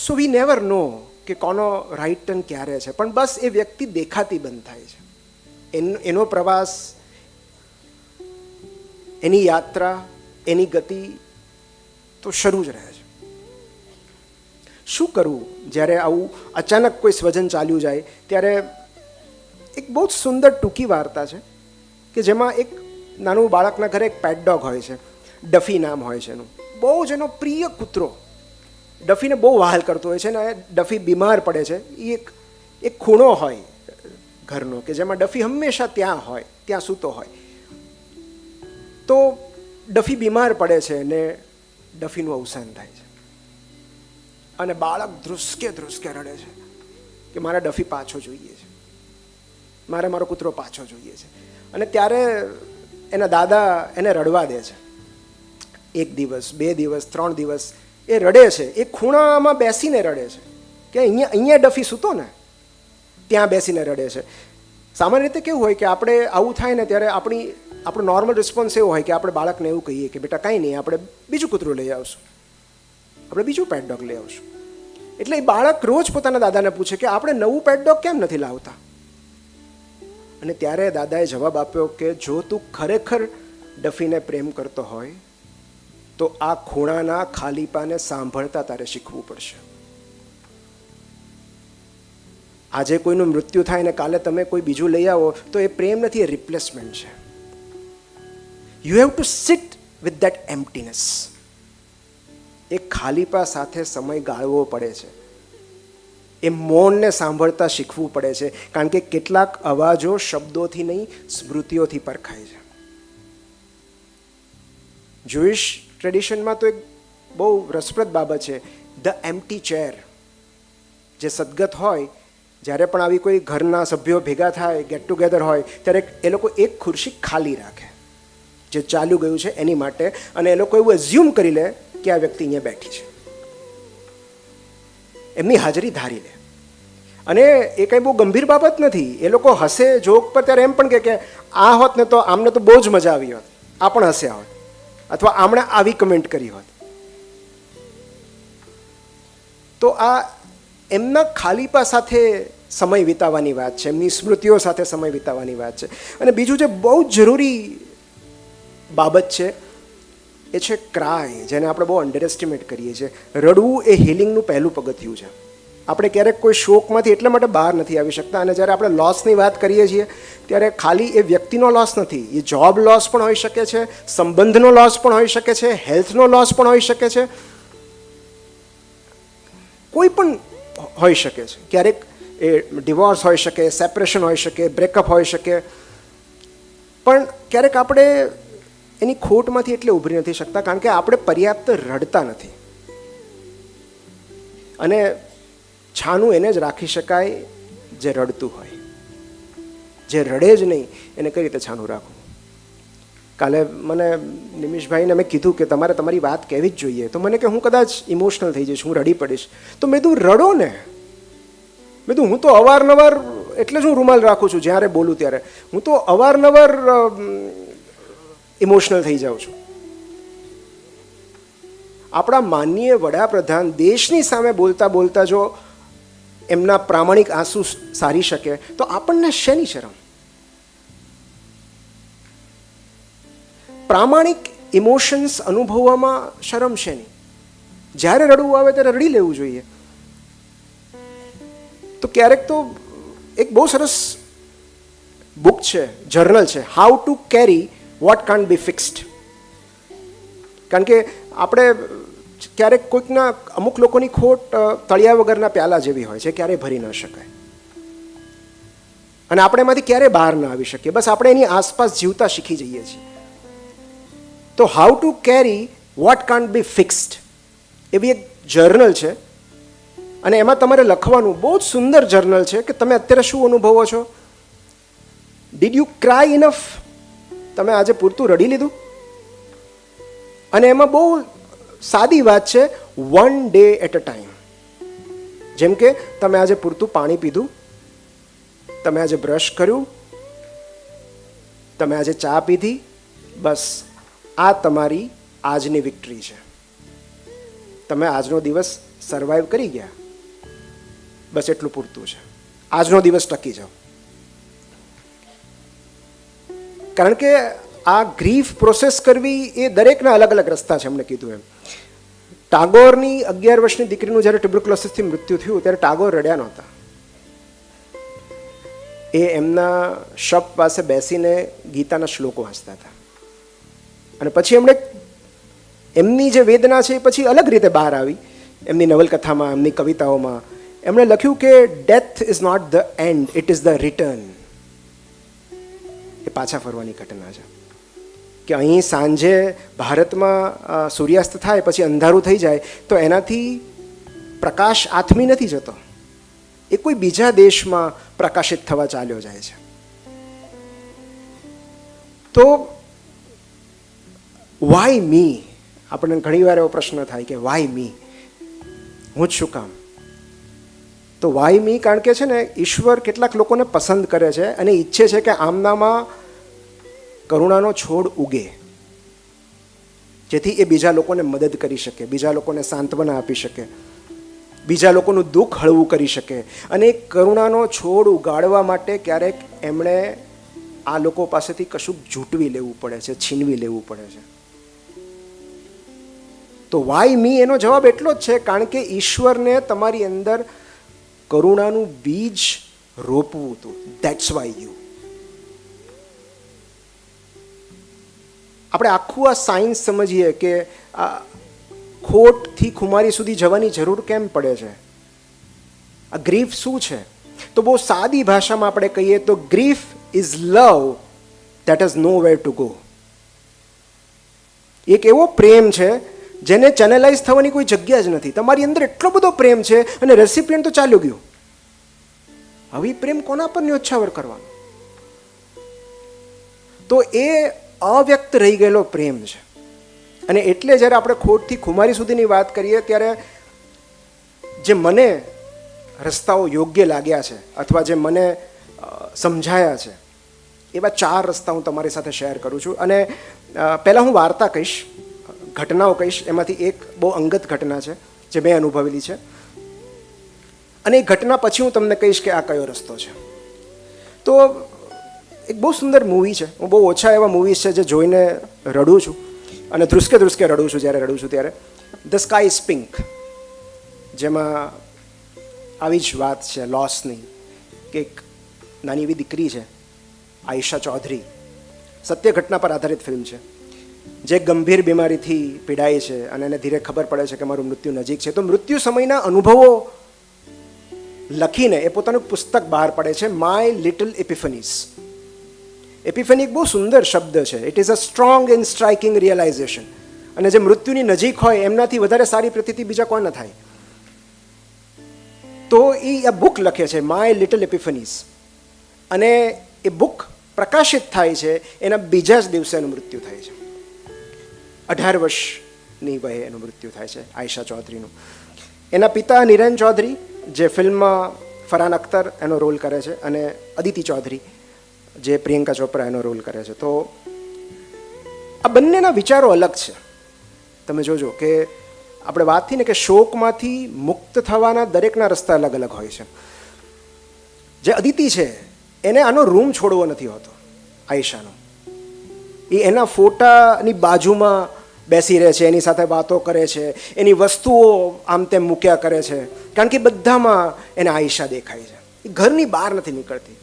સો વી નેવર નો કે કોનો રાઈટ ટર્ન ક્યારે છે, પણ બસ એ વ્યક્તિ દેખાતી બંધ થાય છે. એનો પ્રવાસ, એની યાત્રા, એની ગતિ તો શરૂ જ રહે છે. શું કરવું જ્યારે આવું અચાનક કોઈ સ્વજન ચાલ્યું જાય? ત્યારે એક બહુ જ સુંદર ટૂંકી વાર્તા છે કે જેમાં એક નાનું બાળકના ઘરે એક પેટ ડોગ હોય છે, ડફી નામ હોય છે એનું. બહુ જ એનો પ્રિય કૂતરો ડફીને બહુ વહાલ કરતો હોય છે, ને ડફી બીમાર પડે છે. એ એક ખૂણો હોય ઘરનો કે જેમાં ડફી હંમેશા ત્યાં હોય, ત્યાં સૂતો હોય. તો ડફી બીમાર પડે છે ને ડફીનું અવસાન થાય છે, અને બાળક ધ્રુસકે રડે છે કે મારા ડફી પાછો જોઈએ છે, મારે મારો કૂતરો પાછો જોઈએ છે. અને ત્યારે એના દાદા એને રડવા દે છે. 1 દિવસ, 2 દિવસ, 3 દિવસ એ રડે છે. એ ખૂણામાં બેસીને રડે છે કે અહીંયા ડફી સૂતો ને, ત્યાં બેસીને રડે છે. સામાન્ય રીતે કેવું હોય કે આપણે આવું થાય ને ત્યારે આપણો નોર્મલ રિસ્પોન્સ એવો હોય કે આપણે બાળકને એવું કહીએ કે બેટા કાંઈ નહીં, આપણે બીજું કૂતરું લઈ આવશું, આપણે બીજું પેટ ડોગ લઈ આવશું. એટલે એ બાળક રોજ પોતાના દાદાને પૂછે કે આપણે નવું પેટ ડોગ કેમ નથી લાવતા? અને ત્યારે દાદાએ જવાબ આપ્યો કે જો તું ખરેખર ડફીને પ્રેમ કરતો હોય તો આ ખૂણાના ખાલીપાને સાંભળતા તારે શીખવું પડશે. આજે કોઈનું મૃત્યુ થાય ને કાલે તમે કોઈ બીજું લઈ આવો તો એ પ્રેમ નથી, એ રિપ્લેસમેન્ટ છે. You have to sit with that emptiness. એ ખાલીપા સાથે સમય ગાળવો પડે છે. એ મૌનને સાંભળતા શીખવું પડે છે, કારણ કે કેટલાક અવાજો શબ્દોથી નહીં, સ્મૃતિઓથી પરખાય છે. જ્યુઇશ ટ્રેડિશનમાં તો એક બહુ રસપ્રદ બાબત છે, ધ એમ્પ્ટી ચેર. જે સદગત હોય, જ્યારે પણ આવી કોઈ ઘરના સભ્યો ભેગા થાય, ગેટ ટુગેધર હોય, ત્યારે એ લોકો એક ખુરશી ખાલી રાખે જે ચાલ્યું ગયું છે એની માટે, અને એ લોકો એવું એઝ્યુમ કરી લે કે આ વ્યક્તિ અહીંયા બેઠી છે, એમની હાજરી ધારી લે. અને એ કંઈ બહુ ગંભીર બાબત નથી. એ લોકો હસે જોક પર ત્યારે એમ પણ કે આ હોત ને તો આમને તો બહુ જ મજા આવી હોત, આ પણ હસ્યા હોત. અથવા આમણે આવી કમેન્ટ કરી હોત. તો આ એમના ખાલીપા સાથે સમય વિતાવવાની વાત છે, એમની સ્મૃતિઓ સાથે સમય વિતાવવાની વાત છે. અને બીજું જે બહુ જ જરૂરી બાબત છે એ છે ક્રાય, જેને આપણે બહુ અંડર એસ્ટિમેટ કરીએ છીએ. રડવું એ હિલિંગનું પહેલું પગથિયું છે. આપણે ક્યારેક કોઈ શોકમાંથી એટલા માટે બહાર નથી આવી શકતા. અને જ્યારે આપણે લોસની વાત કરીએ છીએ ત્યારે ખાલી એ વ્યક્તિનો લોસ નથી, એ જોબ લોસ પણ હોઈ શકે છે, સંબંધનો લોસ પણ હોઈ શકે છે, હેલ્થનો લોસ પણ હોઈ શકે છે, કોઈ પણ હોઈ શકે છે. ક્યારેક એ ડિવોર્સ હોઈ શકે, સેપરેશન હોઈ શકે, બ્રેકઅપ હોઈ શકે. પણ ક્યારેક આપણે એની ખોટમાંથી એટલે ઉભરી નથી શકતા કારણ કે આપણે પર્યાપ્ત રડતા નથી. અને છાનું એને જ રાખી શકાય જે રડતું હોય. જે રડે જ નહીં એને કઈ રીતે છાનું રાખવું? કાલે મને નિમિષભાઈને મેં કીધું કે તમારે તમારી વાત કહેવી જ જોઈએ. તો મને કે હું કદાચ ઇમોશનલ થઈ જઈશ, હું રડી પડીશ. તો મેં કીધું રડો ને. મેં કીધું હું તો અવારનવાર એટલે જ હું રૂમાલ રાખું છું જ્યારે બોલું ત્યારે. હું તો અવારનવાર ઇમોશનલ થઈ જાઉં છું. આપણા માનનીય વડાપ્રધાન દેશની સામે બોલતા બોલતા જો એમના પ્રામાણિક આંસુ સારી શકે તો આપણને શેની શરમ? પ્રામાણિક ઇમોશન્સ અનુભવવામાં શરમ શેની? જ્યારે રડવું આવે ત્યારે રડી લેવું જોઈએ. તો ક્યારેક તો એક બહુ સરસ બુક છે, જર્નલ છે, how to carry what can't be fixed. કારણ કે આપણે ક્યારેક કોઈકના અમુક લોકોની ખોટ તળિયા વગરના પ્યાલા જેવી હોય છે, ક્યારેય ભરી ન શકાય. અને આપણે એમાંથી ક્યારેય બહાર ન આવી શકીએ. બસ આપણે એની આસપાસ જીવતા શીખી જઈએ છીએ. તો how to carry what can't be fixed એવી એક જર્નલ છે. અને એમાં તમારે લખવાનું, બહુ જ સુંદર જર્નલ છે કે તમે અત્યારે શું અનુભવો છો. Did you cry enough? તમે આજે પૂરતું રડી લીધું? અને એમાં બહુ સાદી વાત છે, 1 day at a time. જેમ કે તમે આજે પૂરતું પાણી પીધું, તમે આજે બ્રશ કર્યું, તમે આજે ચા પીધી, બસ આ તમારી આજની વિક્ટરી છે. તમે આજનો દિવસ સર્વાઈવ કરી ગયા, બસ એટલું પૂરતું છે. આજનો દિવસ ટકી જાઓ. કારણ કે આ ગ્રીફ પ્રોસેસ કરવી એ દરેકના અલગ અલગ રસ્તા છે. એમણે કીધું એમ, ટાગોરની 11 વર્ષની દીકરીનું જ્યારે ટ્યુબરક્લોસિસથી મૃત્યુ થયું ત્યારે ટાગોર રડ્યા નહોતા. એ એમના શબ પાસે બેસીને ગીતાના શ્લોકો વાંચતા હતા. અને પછી એમણે એમની જે વેદના છે એ પછી અલગ રીતે બહાર આવી. એમની નવલકથામાં, એમની કવિતાઓમાં એમણે લખ્યું કે death is not the end, it is the return. એ પાછા ફરવાની ઘટના છે. કે અહીં સાંજે ભારતમાં સૂર્યાસ્ત થાય પછી અંધારું થઈ જાય તો એનાથી પ્રકાશ આથમી નથી જતો, એ કોઈ બીજા દેશમાં પ્રકાશિત થવા ચાલ્યો જાય છે. તો વાય મી? આપણને ઘણી વાર એવો પ્રશ્ન થાય કે વાય મી? હું જ શું કામ? તો વાય મી કારણ કે છે ને, ઈશ્વર કેટલાક લોકોને પસંદ કરે છે અને ઈચ્છે છે કે આમનામાં કરુણાનો છોડ ઉગે, જેથી એ બીજા લોકોને મદદ કરી શકે, બીજા લોકોને સાંત્વના આપી શકે, બીજા લોકોનું દુઃખ હળવું કરી શકે. અને એ કરુણાનો છોડ ઉગાડવા માટે ક્યારેક એમણે આ લોકો પાસેથી કશુંક ઝૂંટવી લેવું પડે છે, છીનવી લેવું પડે છે. તો વાય મી એનો જવાબ એટલો જ છે, કારણ કે ઈશ્વરને તમારી અંદર કરુણાનું બીજ રોપવું હતું. That's why you. આપણે આખું આ સાયન્સ સમજીએ કે આ ખોટથી ખુમારી સુધી જવાની જરૂર કેમ પડે છે, આ ગ્રીફ શું છે, તો બહુ સાદી ભાષામાં આપણે કહીએ તો grief is love that is no where to go. એક એવો પ્રેમ છે જેને ચેનલાઇઝ થવાની કોઈ જગ્યા જ નથી. તમારી અંદર એટલો બધો પ્રેમ છે અને રેસિપિયન્ટ તો ચાલ્યું ગયું. હવે પ્રેમ કોના પર ન્યોછાવર કરવાનો? તો એ અવ્યક્ત રહી ગયેલો પ્રેમ છે. અને એટલે જ્યારે આપણે ખોટથી ખુમારી સુધીની વાત કરીએ ત્યારે જે મને રસ્તાઓ યોગ્ય લાગ્યા છે અથવા જે મને સમજાયા છે એવા 4 રસ્તા હું તમારી સાથે શેર કરું છું. અને પહેલાં હું વાર્તા કહીશ. ઘટનાઓ કહીશ, એમાંથી એક બહુ અંગત ઘટના છે જે મેં અનુભવેલી છે, અને એ ઘટના પછી હું તમને કહીશ કે આ કયો રસ્તો છે. તો એક બહુ સુંદર મૂવી છે. હું બહુ ઓછા એવા મૂવીઝ છે જે જોઈને રડું છું, અને ધ્રુસકે ધ્રુસકે રડું છું જ્યારે રડું છું ત્યારે. ધ સ્કાય ઇઝ પિંક, જેમાં આવી જ વાત છે લોસની, કે એક નાની એવી દીકરી છે આયશા ચૌધરી, સત્ય ઘટના પર આધારિત ફિલ્મ છે, જે ગંભીર બીમારીથી પીડાય છે અને એને ધીરે ખબર પડે છે કે મારું મૃત્યુ નજીક છે. તો મૃત્યુ સમયના અનુભવો લખીને એ પોતાનું પુસ્તક બહાર પાડે છે, માય લિટલ એપિફનીઝ. એપિફની એક બહુ સુંદર શબ્દ છે. It is a strong and striking realization. અને જે મૃત્યુની નજીક હોય એમનાથી વધારે સારી પ્રતીતિ બીજા કોઈ ન થાય. તો એ આ બુક લખે છે, માય લિટલ એપિફનીઝ, અને એ બુક પ્રકાશિત થાય છે એના બીજા જ દિવસે એનું મૃત્યુ થાય છે. 18 વર્ષની વયે એનું મૃત્યુ થાય છે આયશા ચૌધરીનું. એના પિતા નિરેન ચૌધરી, જે ફિલ્મમાં ફરહાન અખ્તર એનો રોલ કરે છે, અને અદિતિ ચૌધરી, જે પ્રિયંકા ચોપરા એનો રોલ કરે છે. તો આ બંનેના વિચારો અલગ છે. તમે જોજો કે આપણે વાત થઈ ને કે શોકમાંથી મુક્ત થવાના દરેકના રસ્તા અલગ અલગ હોય છે. જે અદિતિ છે એને આનો રૂમ છોડવો નથી હોતો આયશાનો. એ એના ફોટાની બાજુમાં બેસી રહે છે, એની સાથે વાતો કરે છે, એની વસ્તુઓ આમ તેમ મૂક્યા કરે છે, કારણ કે બધામાં એને આયશા દેખાય છે. એ ઘરની બહાર નથી નીકળતી.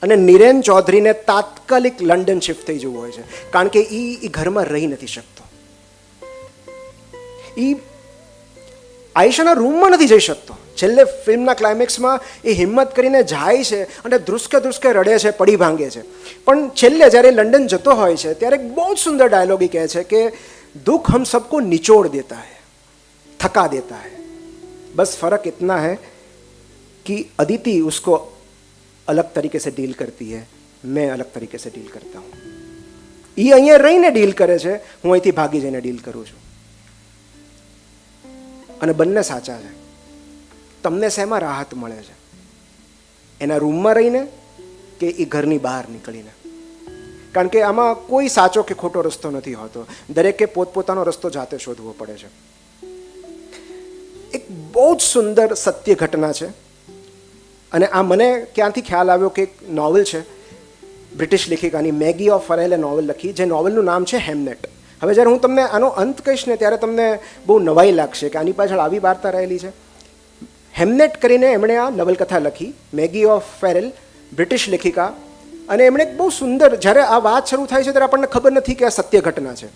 અને નિરેન ચૌધરીને તાત્કાલિક લંડન શિફ્ટ થઈ જવું હોય છે, કારણ કે એ ઘરમાં રહી નથી શકતો. એ આયશાના રૂમમાં નથી જઈ શકતો. છેલ્લે ફિલ્મના ક્લાઇમેક્સમાં એ હિંમત કરીને જાય છે અને ધ્રુસકે ધ્રુસકે રડે છે, પડી ભાંગે છે. પણ છેલ્લે જ્યારે લંડન જતો હોય છે ત્યારે એક બહુ જ સુંદર ડાયલોગ એ કહે છે કે દુઃખ હમ સબકો નિચોડ દેતા હૈ, થકા દેતા હૈ, બસ ફર્ક इतना है कि अदिति उसको अलग तरीके से डील करती है, मैं अलग तरीके से डील करता हूँ. એ અહીંયા રહીને ડીલ કરે છે, હું અહીંથી ભાગી જઈને ડીલ કરું છું. અને બંને સાચા છે. તમને શેમાં રાહત મળે છે, એના રૂમમાં રહીને કે એ ઘરની બહાર નીકળીને? કારણ કે આમાં કોઈ સાચો કે ખોટો રસ્તો નથી હોતો. દરેકે પોતપોતાનો રસ્તો જાતે શોધવો પડે છે. એક બહુ જ સુંદર સત્ય ઘટના છે, અને આ મને ક્યાંથી ખ્યાલ આવ્યો કે એક નોવેલ છે બ્રિટિશ લેખિકાની, મેગી ઓફ ફરેલે નોવેલ લખી, જે નોવેલનું નામ છે હેમનેટ. હવે જ્યારે હું તમને આનો અંત કહીશ ને ત્યારે તમને બહુ નવાઈ લાગશે કે આની પાછળ આવી વાર્તા રહેલી છે. હેમનેટ કરીને એમણે આ નવલકથા લખી, મેગી ઓફ ફેરેલ, બ્રિટિશ લેખિકા. અને એમણે એક બહુ સુંદર, જ્યારે આ વાત શરૂ થાય છે ત્યારે આપણને ખબર નથી કે આ સત્ય ઘટના છે,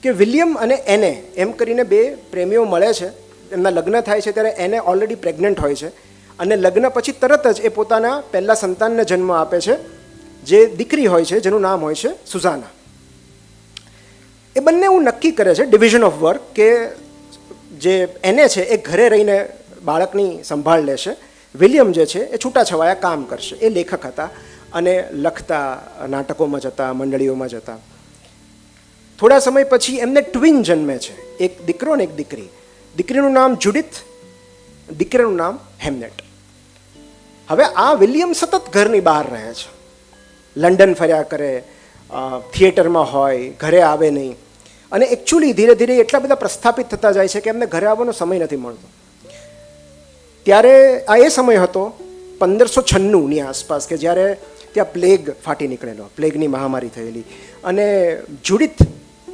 કે વિલિયમ અને એને એમ કરીને બે પ્રેમીઓ મળે છે, એમના લગ્ન થાય છે ત્યારે એને ઓલરેડી પ્રેગ્નન્ટ હોય છે, અને લગ્ન પછી તરત જ એ પોતાના પહેલા સંતાનને જન્મ આપે છે, જે દીકરી હોય છે, જેનું નામ હોય છે સુઝાના. એ બંને એવું નક્કી કરે છે, ડિવિઝન ઓફ વર્ક, કે જે એને છે એ ઘરે રહીને બાળકની સંભાળ લેશે, વિલિયમ જે છે એ છૂટાછવાયા કામ કરશે. એ લેખક હતા અને લખતા, નાટકોમાં જતા, મંડળીઓમાં જતા. થોડા સમય પછી એમને ટ્વિન જન્મે છે, એક દીકરો અને એક દીકરી. દીકરીનું નામ જુડિથ, દીકરાનું નામ હેમનેટ. હવે આ વિલિયમ સતત ઘરની બહાર રહે છે, લંડન ફર્યા કરે, થિયેટરમાં હોય, ઘરે આવે નહીં. અને એકચ્યુઅલી ધીરે ધીરે એટલા બધા પ્રસ્થાપિત થતા જાય છે કે એમને ઘરે આવવાનો સમય નથી મળતો. ત્યારે આ એ સમય હતો 1596ની આસપાસ, કે જ્યારે ત્યાં પ્લેગ ફાટી નીકળેલો, પ્લેગની મહામારી થયેલી, અને જુડિથ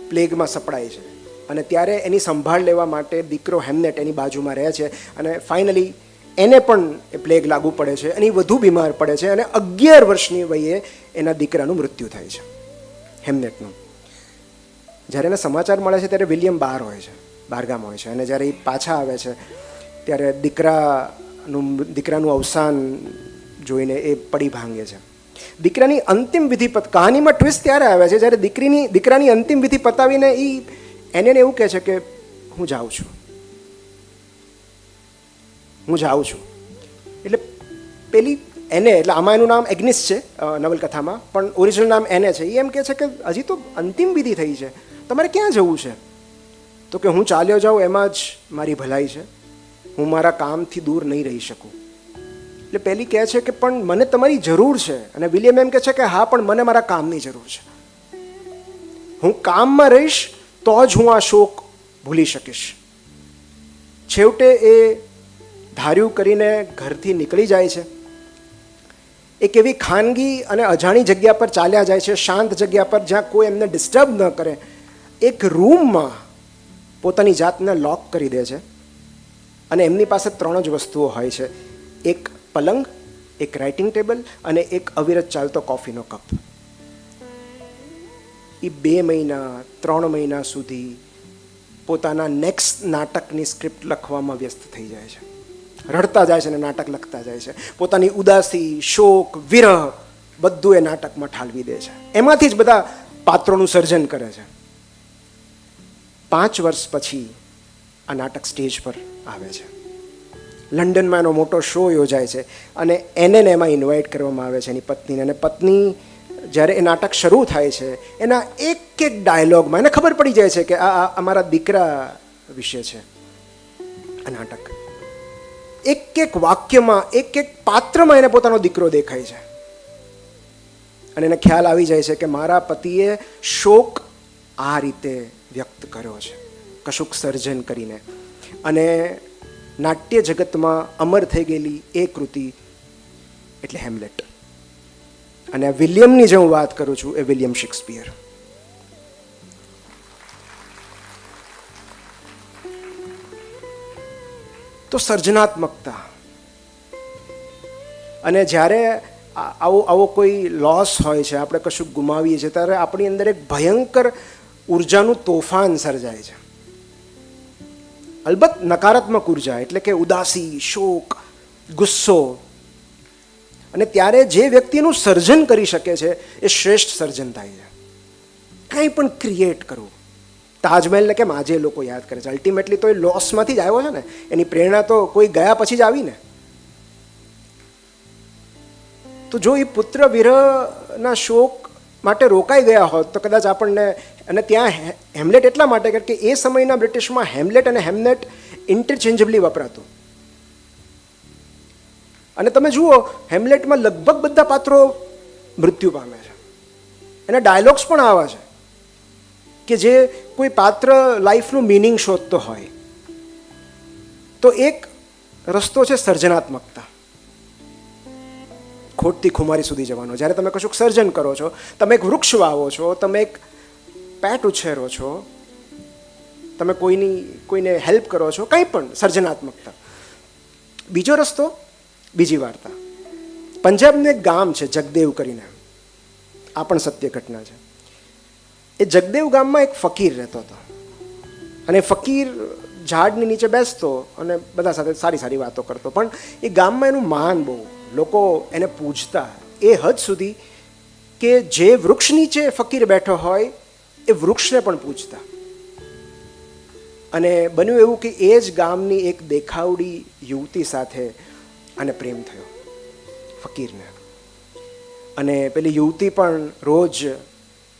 પ્લેગમાં સપડાય છે. અને ત્યારે એની સંભાળ લેવા માટે દીકરો હેમનેટ એની બાજુમાં રહે છે, અને ફાઇનલી એને પણ એ પ્લેગ લાગુ પડે છે, અને એ વધુ બીમાર પડે છે, અને 11 વર્ષની વયે એના દીકરાનું મૃત્યુ થાય છે, હેમનેટનું. જ્યારે એને સમાચાર મળે છે ત્યારે વિલિયમ બહાર હોય છે, બહારગામ હોય છે, અને જ્યારે એ પાછા આવે છે ત્યારે દીકરાનું અવસાન જોઈને એ પડી ભાંગે છે. દીકરાની અંતિમ વિધિ કહાનીમાં ટ્વિસ્ટ ત્યારે આવે છે જ્યારે દીકરાની અંતિમ વિધિ પતાવીને એને એવું કહે છે કે હું જાઉં છું. એટલે પેલી એને, એટલે આમાં એનું નામ એગ્નિસ છે નવલકથામાં, પણ ઓરિજિનલ નામ એને છે. એ એમ કહે છે કે હજી તો અંતિમ વિધિ થઈ છે, તમારે ક્યાં જવું છે? તો કે હું ચાલ્યો જાઉં એમાં જ મારી ભલાઈ છે, હું મારા કામથી દૂર નહીં રહી શકું. એટલે પેલી કહે છે કે પણ મને તમારી જરૂર છે, અને વિલિયમ એમ કહે છે કે હા, પણ મને મારા કામની જરૂર છે. હું કામમાં રહીશ તો જ હું આ શોક ભૂલી શકીશ. છેવટે એ ધાર્યું કરીને ઘરથી નીકળી જાય છે. એક એવી ખાનગી અને અજાણી જગ્યા પર ચાલ્યા જાય છે, શાંત જગ્યા પર, જ્યાં કોઈ એમને ડિસ્ટર્બ ન કરે. એક રૂમમાં પોતાની જાતને લોક કરી દે છે અને એમની પાસે 3 જ વસ્તુઓ હોય છે: એક પલંગ, એક રાઇટિંગ ટેબલ અને એક અવિરત ચાલતો કોફીનો કપ. એ 2 મહિના 3 મહિના સુધી પોતાના નેક્સ્ટ નાટકની સ્ક્રિપ્ટ લખવામાં વ્યસ્ત થઈ જાય છે. રડતા જાય છે અને નાટક લખતા જાય છે. પોતાની ઉદાસી, શોક, વિરહ બધું એ નાટકમાં ઠાલવી દે છે. એમાંથી જ બધા પાત્રોનું સર્જન કરે છે. 5 વર્ષ પછી આ નાટક સ્ટેજ પર આવે છે. લંડનમાં એનો મોટો શો યોજાય છે અને એને એમાં ઇન્વાઇટ કરવામાં આવે છે, એની પત્નીને. અને પત્ની જ્યારે એ નાટક શરૂ થાય છે, એના એક એક ડાયલોગમાં એને ખબર પડી જાય છે કે આ અમારા દીકરા વિશે છે આ નાટક. એક એક વાક્યમાં, એક એક પાત્રમાં એને પોતાનો દીકરો દેખાય છે અને એને ખ્યાલ આવી જાય છે કે મારા પતિએ શોક આ રીતે વ્યક્ત કર્યો છે, કશુંક સર્જન કરીને. અને નાટ્ય જગતમાં અમર થઈ ગયેલી એ કૃતિ એટલે હેમ્લેટ. અને આ વિલિયમની જે હું વાત કરું છું એ વિલિયમ શેક્સપિયર. તો સર્જનાત્મકતા. અને જ્યારે આવો કોઈ લોસ હોય છે, આપણે કશું ગુમાવીએ છીએ, ત્યારે આપણી અંદર એક ભયંકર ઉર્જાનું તોફાન સર્જાય છે. અલબત્ત નકારાત્મક ઉર્જા, એટલે કે ઉદાસી, શોક, ગુસ્સો. અને ત્યારે જે વ્યક્તિનું સર્જન કરી શકે છે એ શ્રેષ્ઠ સર્જન થાય છે. કંઈ પણ ક્રિએટ કરવું. તાજમહેલને કેમ આજે લોકો યાદ કરે છે? અલ્ટિમેટલી તો એ લોસમાંથી જ આવ્યો છે ને. એની પ્રેરણા તો કોઈ ગયા પછી જ આવી ને. તો જો એ પુત્ર વિરહના શોક માટે રોકાઈ ગયા હોત તો કદાચ આપણને. અને ત્યાં હેમ્લેટ એટલા માટે કે એ સમયના બ્રિટિશમાં હેમ્લેટ અને હેમનેટ ઇન્ટરચેન્જેબલી વપરાતું. અને તમે જુઓ, હેમ્લેટમાં લગભગ બધા પાત્રો મૃત્યુ પામે છે. એના ડાયલોગ્સ પણ આવા છે કે જે કોઈ પાત્ર લાઈફનું મિનિંગ શોધતો હોય તો એક રસ્તો છે સર્જનાત્મકતા. ખોટથી ખુમારી સુધી જવાનો. જ્યારે તમે કશુંક સર્જન કરો છો, તમે એક વૃક્ષ વાવો છો, તમે એક પેટ ઉછેરો છો, તમે કોઈને હેલ્પ કરો છો, કંઈ પણ સર્જનાત્મકતા. બીજો રસ્તો, બીજી વાર્તા. પંજાબનું એક ગામ છે જગદેવ કરીને, આ પણ સત્ય ઘટના છે. એ જગદેવ ગામમાં એક ફકીર રહેતો હતો અને ફકીર ઝાડની નીચે બેસતો અને બધા સાથે સારી સારી વાતો કરતો. પણ એ ગામમાં એનું માન બહુ, લોકો એને પૂજતા એ હદ સુધી કે જે વૃક્ષ નીચે ફકીર બેઠો હોય એ વૃક્ષને પણ પૂજતા. અને બન્યું એવું કે એ જ ગામની એક દેખાવડી યુવતી સાથે આને પ્રેમ થયો ફકીરને. અને પેલી યુવતી પણ રોજ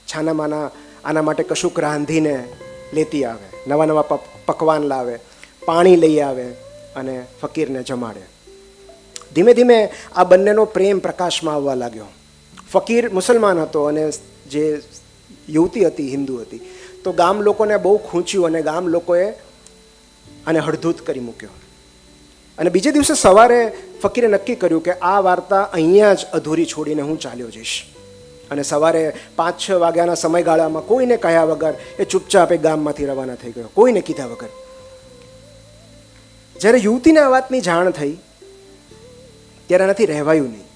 છાનામાના આના માટે કશુંક રાંધીને લેતી આવે, નવા નવા પકવાન લાવે, પાણી લઈ આવે અને ફકીરને જમાડે. ધીમે ધીમે આ બંનેનો પ્રેમ પ્રકાશમાં આવવા લાગ્યો. ફકીર મુસલમાન હતો અને જે યુવતી હતી હિન્દુ હતી. તો ગામ લોકોને બહુ ખૂંચ્યું અને ગામ લોકોએ આને હળધૂત કરી મૂક્યો. અને બીજે દિવસે સવારે ફકીરે નક્કી કર્યું કે આ વાર્તા અહીંયા જ અધૂરી છોડીને હું ચાલ્યો જઈશ. અને સવારે 5-6 વાગ્યાના સમયગાળામાં કોઈને કહ્યા વગર એ ચૂપચાપ એ ગામમાંથી રવાના થઈ ગયો, કોઈને કીધા વગર. જ્યારે યુવતીને આ વાતની જાણ થઈ ત્યારે એનાથી રહેવાયું નહીં.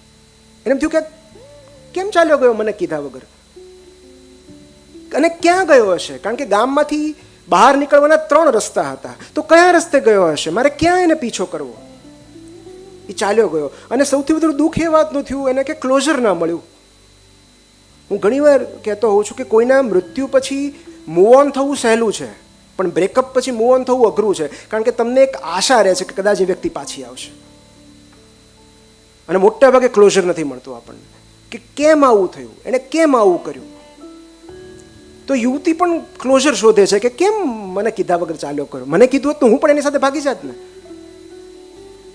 એને થયું કે કેમ ચાલ્યો ગયો મને કીધા વગર, અને ક્યાં ગયો હશે? કારણ કે ગામમાંથી બહાર નીકળવાના 3 રસ્તા હતા. તો કયા રસ્તે ગયો હશે? મારે ક્યાં એને પીછો કરવો? એ ચાલ્યો ગયો. અને સૌથી વધુ દુઃખ એ વાતનું થયું એને કે ક્લોઝર ના મળ્યું. હું ઘણીવાર કહેતો હોઉં છું કે કોઈના મૃત્યુ પછી મૂવ ઓન થવું સહેલું છે, પણ બ્રેકઅપ પછી મૂવ ઓન થવું અઘરું છે. કારણ કે તમને એક આશા રહે છે કે કદાચ એ વ્યક્તિ પાછી આવશે, અને મોટા ભાગે ક્લોઝર નથી મળતું આપણને કે કેમ આવું થયું, એણે કેમ આવું કર્યું. તો યુવતી પણ ક્લોઝર શોધે છે કે કેમ મને કીધા વગર ચાલ્યો કર્યો. મને કીધું હોત તો હું પણ એની સાથે ભાગી જાત ને.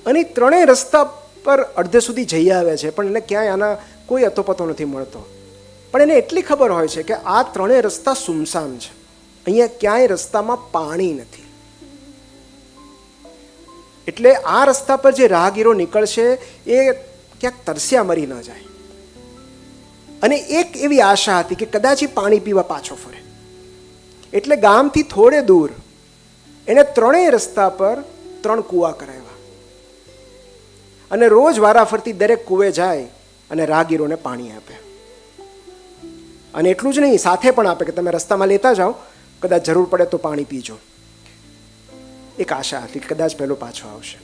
અને 3 રસ્તા પર અડધે સુધી જઈ આવે છે, પણ એને ક્યાંય આના કોઈ અતોપતો નથી મળતો. પણ એને એટલી ખબર હોય છે કે આ 3 રસ્તા સુમસામ છે. અહીંયા ક્યાંય રસ્તામાં પાણી નથી. એટલે આ રસ્તા પર જે રાહગીરો નીકળશે એ ક્યાંક તરસ્યા મરી ન જાય. અને એક એવી આશા હતી કે કદાચ એ પાણી પીવા પાછો ફરે. એટલે ગામથી થોડે દૂર એને ત્રણેય રસ્તા પર 3 કૂવા કરાવ્યા અને રોજ વારાફરતી દરેક કૂવે જાય અને રાહગીરોને પાણી આપે. અને એટલું જ નહીં, સાથે પણ આપે કે તમે રસ્તામાં લેતા જાઓ, કદાચ જરૂર પડે તો પાણી પીજો. એક આશા હતી કે કદાચ પહેલો પાછો આવશે.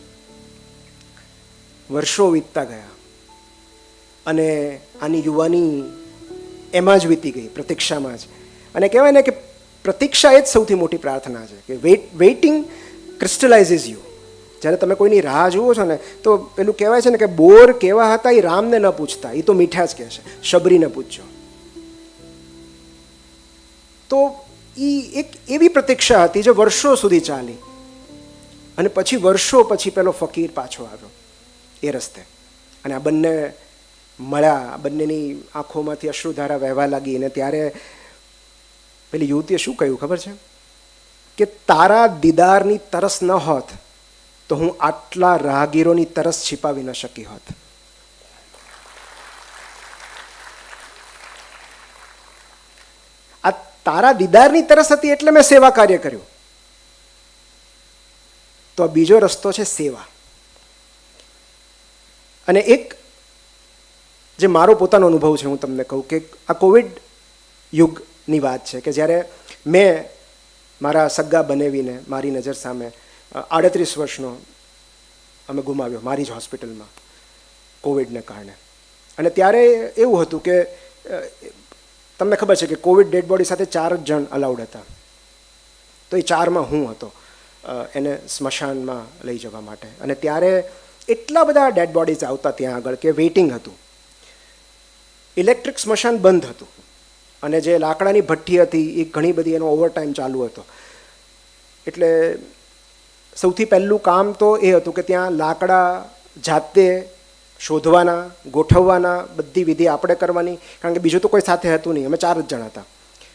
વર્ષો વીતતા ગયા અને આની યુવાની એમાં જ વીતી ગઈ, પ્રતીક્ષામાં જ. અને કહેવાય ને કે પ્રતીક્ષા એ જ સૌથી મોટી પ્રાર્થના છે કે વેઇટિંગ ક્રિસ્ટલાઇઝિસ યુ. જ્યારે તમે કોઈની રાહ જુઓ છો ને તો પેલું કહેવાય છે ને કે બોર કેવા હતા એ રામને ન પૂછતા, એ તો મીઠા જ કહેશે, શબરીને પૂછજો. તો એ એક એવી પ્રતીક્ષા હતી જે વર્ષો સુધી ચાલી. અને પછી વર્ષો પછી પેલો ફકીર પાછો આવ્યો એ રસ્તે. અને આ બંને મળ્યા, આ બંનેની આંખોમાંથી અશ્રુધારા વહેવા લાગી. અને ત્યારે પેલી યુવતીએ શું કહ્યું ખબર છે? કે તારા દીદારની તરસ ન હોત તો હું આટલા રાહગીરોની તરસ छिपाવી ન શકી હોત. આ તારા દીદારની તરસ હતી એટલે મેં સેવા કાર્ય કર્યું. તો આ બીજો રસ્તો છે સેવા. અને એક જે મારો પોતાનો અનુભવ છે, હું તમને કહું કે આ કોવિડ યુગની વાત છે કે જ્યારે મેં મારા સગ્ગા બનેવીને મારી નજર સામે 38 વર્ષનો અમે ગુમાવ્યો મારી જ હોસ્પિટલમાં કોવિડને કારણે. અને ત્યારે એવું હતું કે તમને ખબર છે કે કોવિડ ડેડ બોડી સાથે 4 જ જણ અલાઉડ હતા. તો એ 4માં હું હતો એને સ્મશાનમાં લઈ જવા માટે. અને ત્યારે એટલા બધા ડેડ બોડીઝ આવતા ત્યાં આગળ કે વેઇટિંગ હતું. ઇલેક્ટ્રિક સ્મશાન બંધ હતું અને જે લાકડાની ભઠ્ઠી હતી એ ઘણી બધી એનો ઓવરટાઈમ ચાલુ હતો. એટલે સૌથી પહેલું કામ તો એ હતું કે ત્યાં લાકડા જાતે શોધવાના, ગોઠવવાના, બધી વિધિ આપણે કરવાની, કારણ કે બીજું તો કોઈ સાથે હતું નહીં, અમે 4 જ જણ હતા.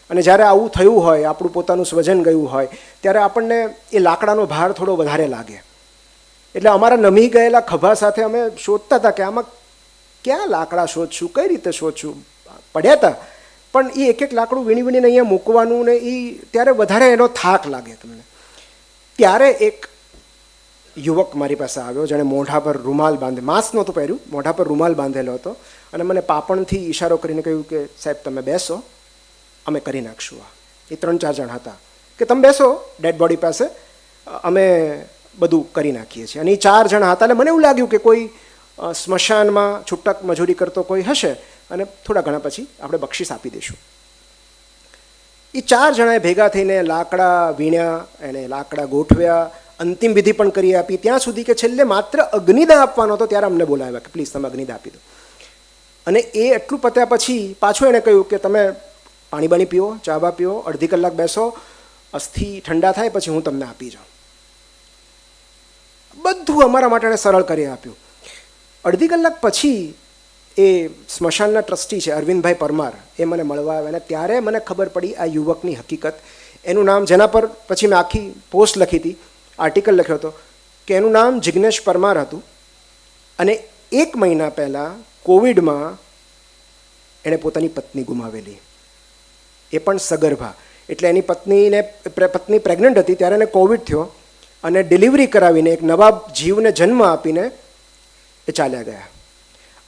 અને જ્યારે આવું થયું હોય, આપણું પોતાનું સ્વજન ગયું હોય, ત્યારે આપણને એ લાકડાનો ભાર થોડો વધારે લાગે. એટલે અમારા નમી ગયેલા ખભા સાથે અમે શોધતા હતા કે આમાં ક્યાં લાકડા શોધશું, કઈ રીતે શોધશું. પડ્યા હતા પણ એ એક લાકડું વીણી વીણીને અહીંયા મૂકવાનું ને એ ત્યારે વધારે એનો થાક લાગે તમને. ત્યારે એક યુવક મારી પાસે આવ્યો જેણે મોઢા પર રૂમાલ બાંધે, માસ્ક નહોતું પહેર્યું, મોઢા પર રૂમાલ બાંધેલો હતો. અને મને પાપણથી ઈશારો કરીને કહ્યું કે સાહેબ તમે બેસો, અમે કરી નાખશું આ. એ 3-4 જણ હતા કે તમે બેસો ડેડ બોડી પાસે, અમે બધું કરી નાખીએ છીએ. અને એ 4 જણા હતા. એટલે મને એવું લાગ્યું કે કોઈ સ્મશાનમાં છૂટક મજૂરી કરતો કોઈ હશે અને થોડા ઘણા પછી આપણે બક્ષિસ આપી દઈશું. એ 4 જણાએ ભેગા થઈને લાકડા વીણ્યા, એને લાકડા ગોઠવ્યા, અંતિમ વિધિ પણ કરી આપી. ત્યાં સુધી કે છેલ્લે માત્ર અગ્નિદાહ આપવાનો હતો ત્યારે અમને બોલાવ્યા કે પ્લીઝ તમે અગ્નિદાહ આપી દો. અને એ એટલું પત્યા પછી પાછું એણે કહ્યું કે તમે પાણી બાણી પીઓ, ચા બા પીઓ, અડધી કલાક બેસો, અસ્થિ ઠંડા થાય પછી હું તમને આપી જાઉં. બધું અમારા માટે એણે સરળ કરી આપ્યું. અડધી કલાક પછી એ સ્મશાનના ટ્રસ્ટી છે અરવિંદભાઈ પરમાર, એ મને મળવા આવ્યા. અને ત્યારે મને ખબર પડી આ યુવકની હકીકત. એનું નામ, જેના પર પછી મેં આખી પોસ્ટ લખી હતી, આર્ટિકલ લખ્યો હતો, કે એનું નામ જિગ્નેશ પરમાર હતું. અને 1 મહિના પહેલાં કોવિડમાં એણે પોતાની પત્ની ગુમાવેલી, એ પણ સગર્ભા. એટલે એની પત્ની પ્રેગ્નન્ટ હતી ત્યારે એને કોવિડ થયો અને ડિલિવરી કરાવીને એક નવા જીવને જન્મ આપીને એ ચાલ્યા ગયા.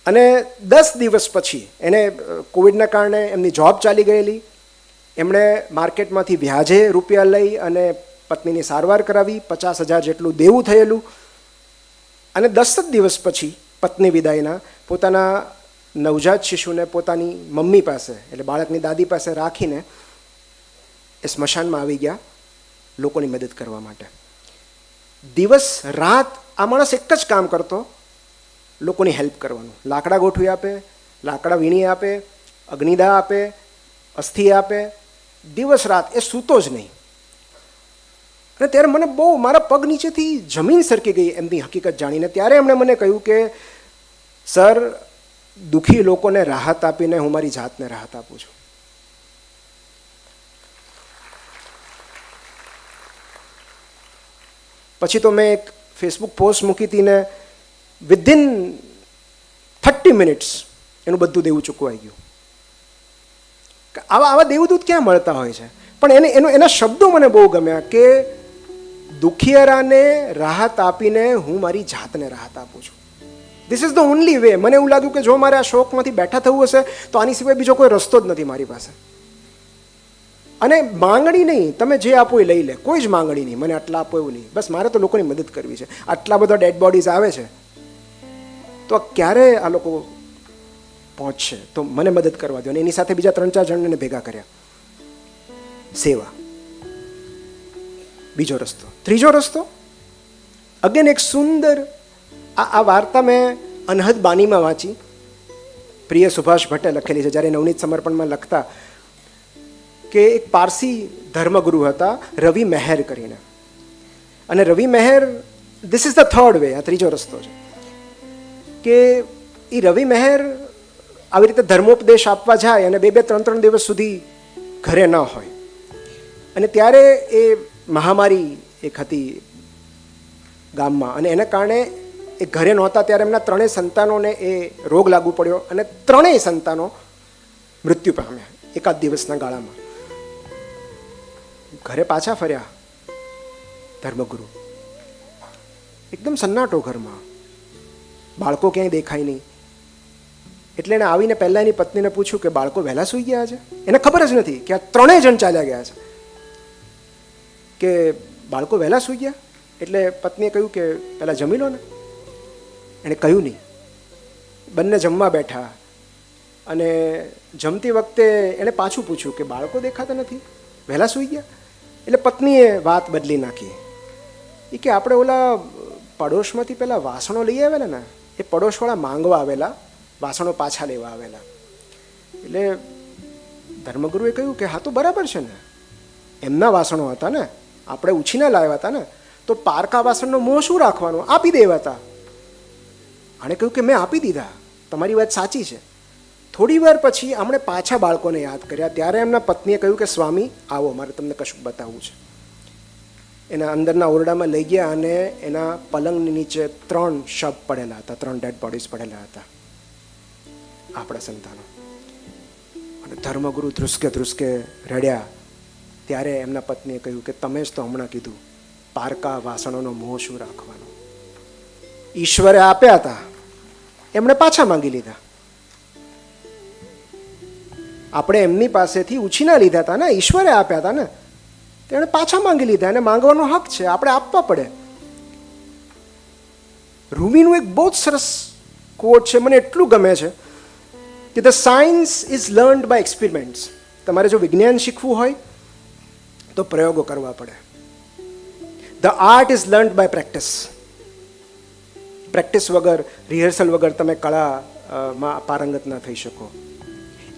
અને 10 દિવસ પછી એને કોવિડના કારણે એમની જોબ ચાલી ગયેલી. એમણે માર્કેટમાંથી વ્યાજે રૂપિયા લઈ અને પત્નીની સારવાર કરાવી, 50,000 જેટલું દેવું થયેલું. અને 10 જ દિવસ પછી પત્ની વિદાયના પોતાના નવજાત શિશુને પોતાની મમ્મી પાસે, એટલે બાળકની દાદી પાસે રાખીને એ સ્મશાનમાં આવી ગયા લોકોની મદદ કરવા માટે. દિવસ રાત આ માણસ એક જ કામ કરતો, લોકોની હેલ્પ કરવાનું. લાકડા ગોઠવી આપે, લાકડા વીણી આપે, અગ્નિદાહ આપે, અસ્થિ આપે, દિવસ રાત એ સૂતો જ નહીં. અને ત્યારે મને બહુ મારા પગ નીચેથી જમીન સરકી ગઈ એમની હકીકત જાણીને. ત્યારે એમણે મને કહ્યું કે સર, દુઃખી લોકોને રાહત આપીને હું મારી જાતને રાહત આપું છું. પછી તો મેં એક ફેસબુક પોસ્ટ મૂકી હતી ને વિધિન 30 મિનિટ્સ એનું બધું દેવું ચૂકવાઈ ગયું. આવા દેવદૂત ક્યાં મળતા હોય છે? પણ એના શબ્દો મને બહુ ગમ્યા કે દુખિયારાને રાહત આપીને હું મારી જાતને રાહત આપું છું. This is the only way. મને એવું લાગ્યું કે જો મારે આ શોકમાંથી બેઠા થવું હશે તો આની સિવાય બીજો કોઈ રસ્તો જ નથી મારી પાસે. અને માંગણી નહીં, તમે જે આપો એ લઈ લે, કોઈ જ માંગણી નહીં, મને આટલા આપો એવું નહીં. બસ મારે તો લોકોની મદદ કરવી છે. આટલા બધા ડેડ બોડીઝ આવે છે તો ક્યારે આ લોકો પહોંચશે? તો મને મદદ કરવા દો. અને એની સાથે બીજા 3-4 જણને ભેગા કર્યા. સેવા, બીજો રસ્તો. ત્રીજો રસ્તો અગેન એક સુંદર, આ વાર્તા મેં અનહદ બાનીમાં વાંચી. પ્રિય સુભાષ ભટ્ટે લખેલી છે. જ્યારે નવનીત સમર્પણમાં લખતા કે એક પારસી ધર્મગુરુ હતા રવિ મહેર કરીને. અને Ravi Maher, this is the third way, આ ત્રીજો રસ્તો છે કે એ રવિ મહેર આવી રીતે ધર્મોપદેશ આપવા જાય અને 2-3 દિવસ સુધી ઘરે ન હોય. અને ત્યારે એ મહામારી એક હતી ગામમાં અને એના કારણે એ ઘરે નહોતા. ત્યારે એમના 3 સંતાનોને એ રોગ લાગુ પડ્યો અને 3 સંતાનો મૃત્યુ પામ્યા એકાદ દિવસના ગાળામાં. ઘરે પાછા ફર્યા ધર્મગુરુ, એકદમ સન્નાટો ઘરમાં, બાળકો ક્યાંય દેખાય નહીં. એટલે એણે આવીને પહેલાં એની પત્નીને પૂછ્યું કે બાળકો વહેલા સૂઈ ગયા છે? એને ખબર જ નથી કે આ 3 જણ ચાલ્યા ગયા છે, કે બાળકો વહેલા સૂઈ ગયા. એટલે પત્નીએ કહ્યું કે પહેલાં જમી લો ને. એણે કહ્યું નહીં. બંને જમવા બેઠા અને જમતી વખતે એણે પાછું પૂછ્યું કે બાળકો દેખાતા નથી, વહેલા સૂઈ ગયા? એટલે પત્નીએ વાત બદલી નાખી. એ કે આપણે ઓલા પડોશમાંથી પેલા વાસણો લઈ આવેલા ને, એ પડોશવાળા માંગવા આવેલા, વાસણો પાછા લેવા આવેલા. એટલે ધર્મગુરુએ કહ્યું કે હા તો બરાબર છે ને, એમના વાસણો હતા ને, આપણે ઉછીને લાવ્યા હતા ને, તો પારકા વાસણનો મોહ શું રાખવાનો, આપી દેવાતા. આણે કહ્યું કે મેં આપી દીધા, તમારી વાત સાચી છે. થોડી વાર પછી આમણે પાછા બાળકોને યાદ કર્યા. ત્યારે એમના પત્નીએ કહ્યું કે સ્વામી આવો, મારે તમને કશું બતાવવું છે. એના અંદરના ઓરડામાં લઈ ગયા અને એના પલંગની નીચે 3 શબ પડેલા હતા, 3 ડેડ બોડીઝ પડેલા હતા, આપણા સંતાનો. અને ધર્મગુરુ ધ્રુસકે રડ્યા. ત્યારે એમના પત્નીએ કહ્યું કે તમે જ તો હમણાં કીધું પારકા વાસણોનો મોહ શું રાખવાનો. ઈશ્વરે આપ્યા હતા, એમણે પાછા માંગી લીધા. આપણે એમની પાસેથી ઉછીના લીધા હતા ને, ઈશ્વરે આપ્યા હતા ને, તેણે પાછા માંગી લીધા. એને માંગવાનો હક છે, આપણે આપવા પડે. રૂમીનું એક બહુ જ સરસ કોટ છે, મને એટલું ગમે છે કે the science is learned by experiments. તમારે જો વિજ્ઞાન શીખવું હોય તો પ્રયોગો કરવા પડે. The art is learned by practice. Practice વગર, રિહર્સલ વગર તમે કળામાં પારંગત ના થઈ શકો.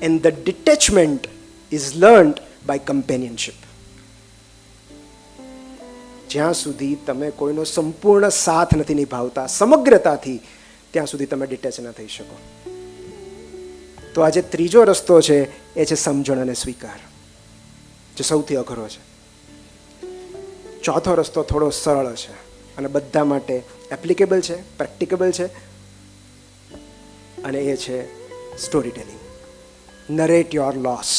And the detachment is learned by companionship. જ્યાં સુધી તમે કોઈનો સંપૂર્ણ સાથ નથી નિભાવતા સમગ્રતાથી, ત્યાં સુધી તમે ડિટેચ ના થઈ શકો. તો આજે ત્રીજો રસ્તો છે એ છે સમજણ અને સ્વીકાર, જે સૌથી અઘરો છે. ચોથો રસ્તો થોડો સરળ છે અને બધા માટે એપ્લિકેબલ છે, પ્રેક્ટિકેબલ છે, અને એ છે story telling. Narrate your loss.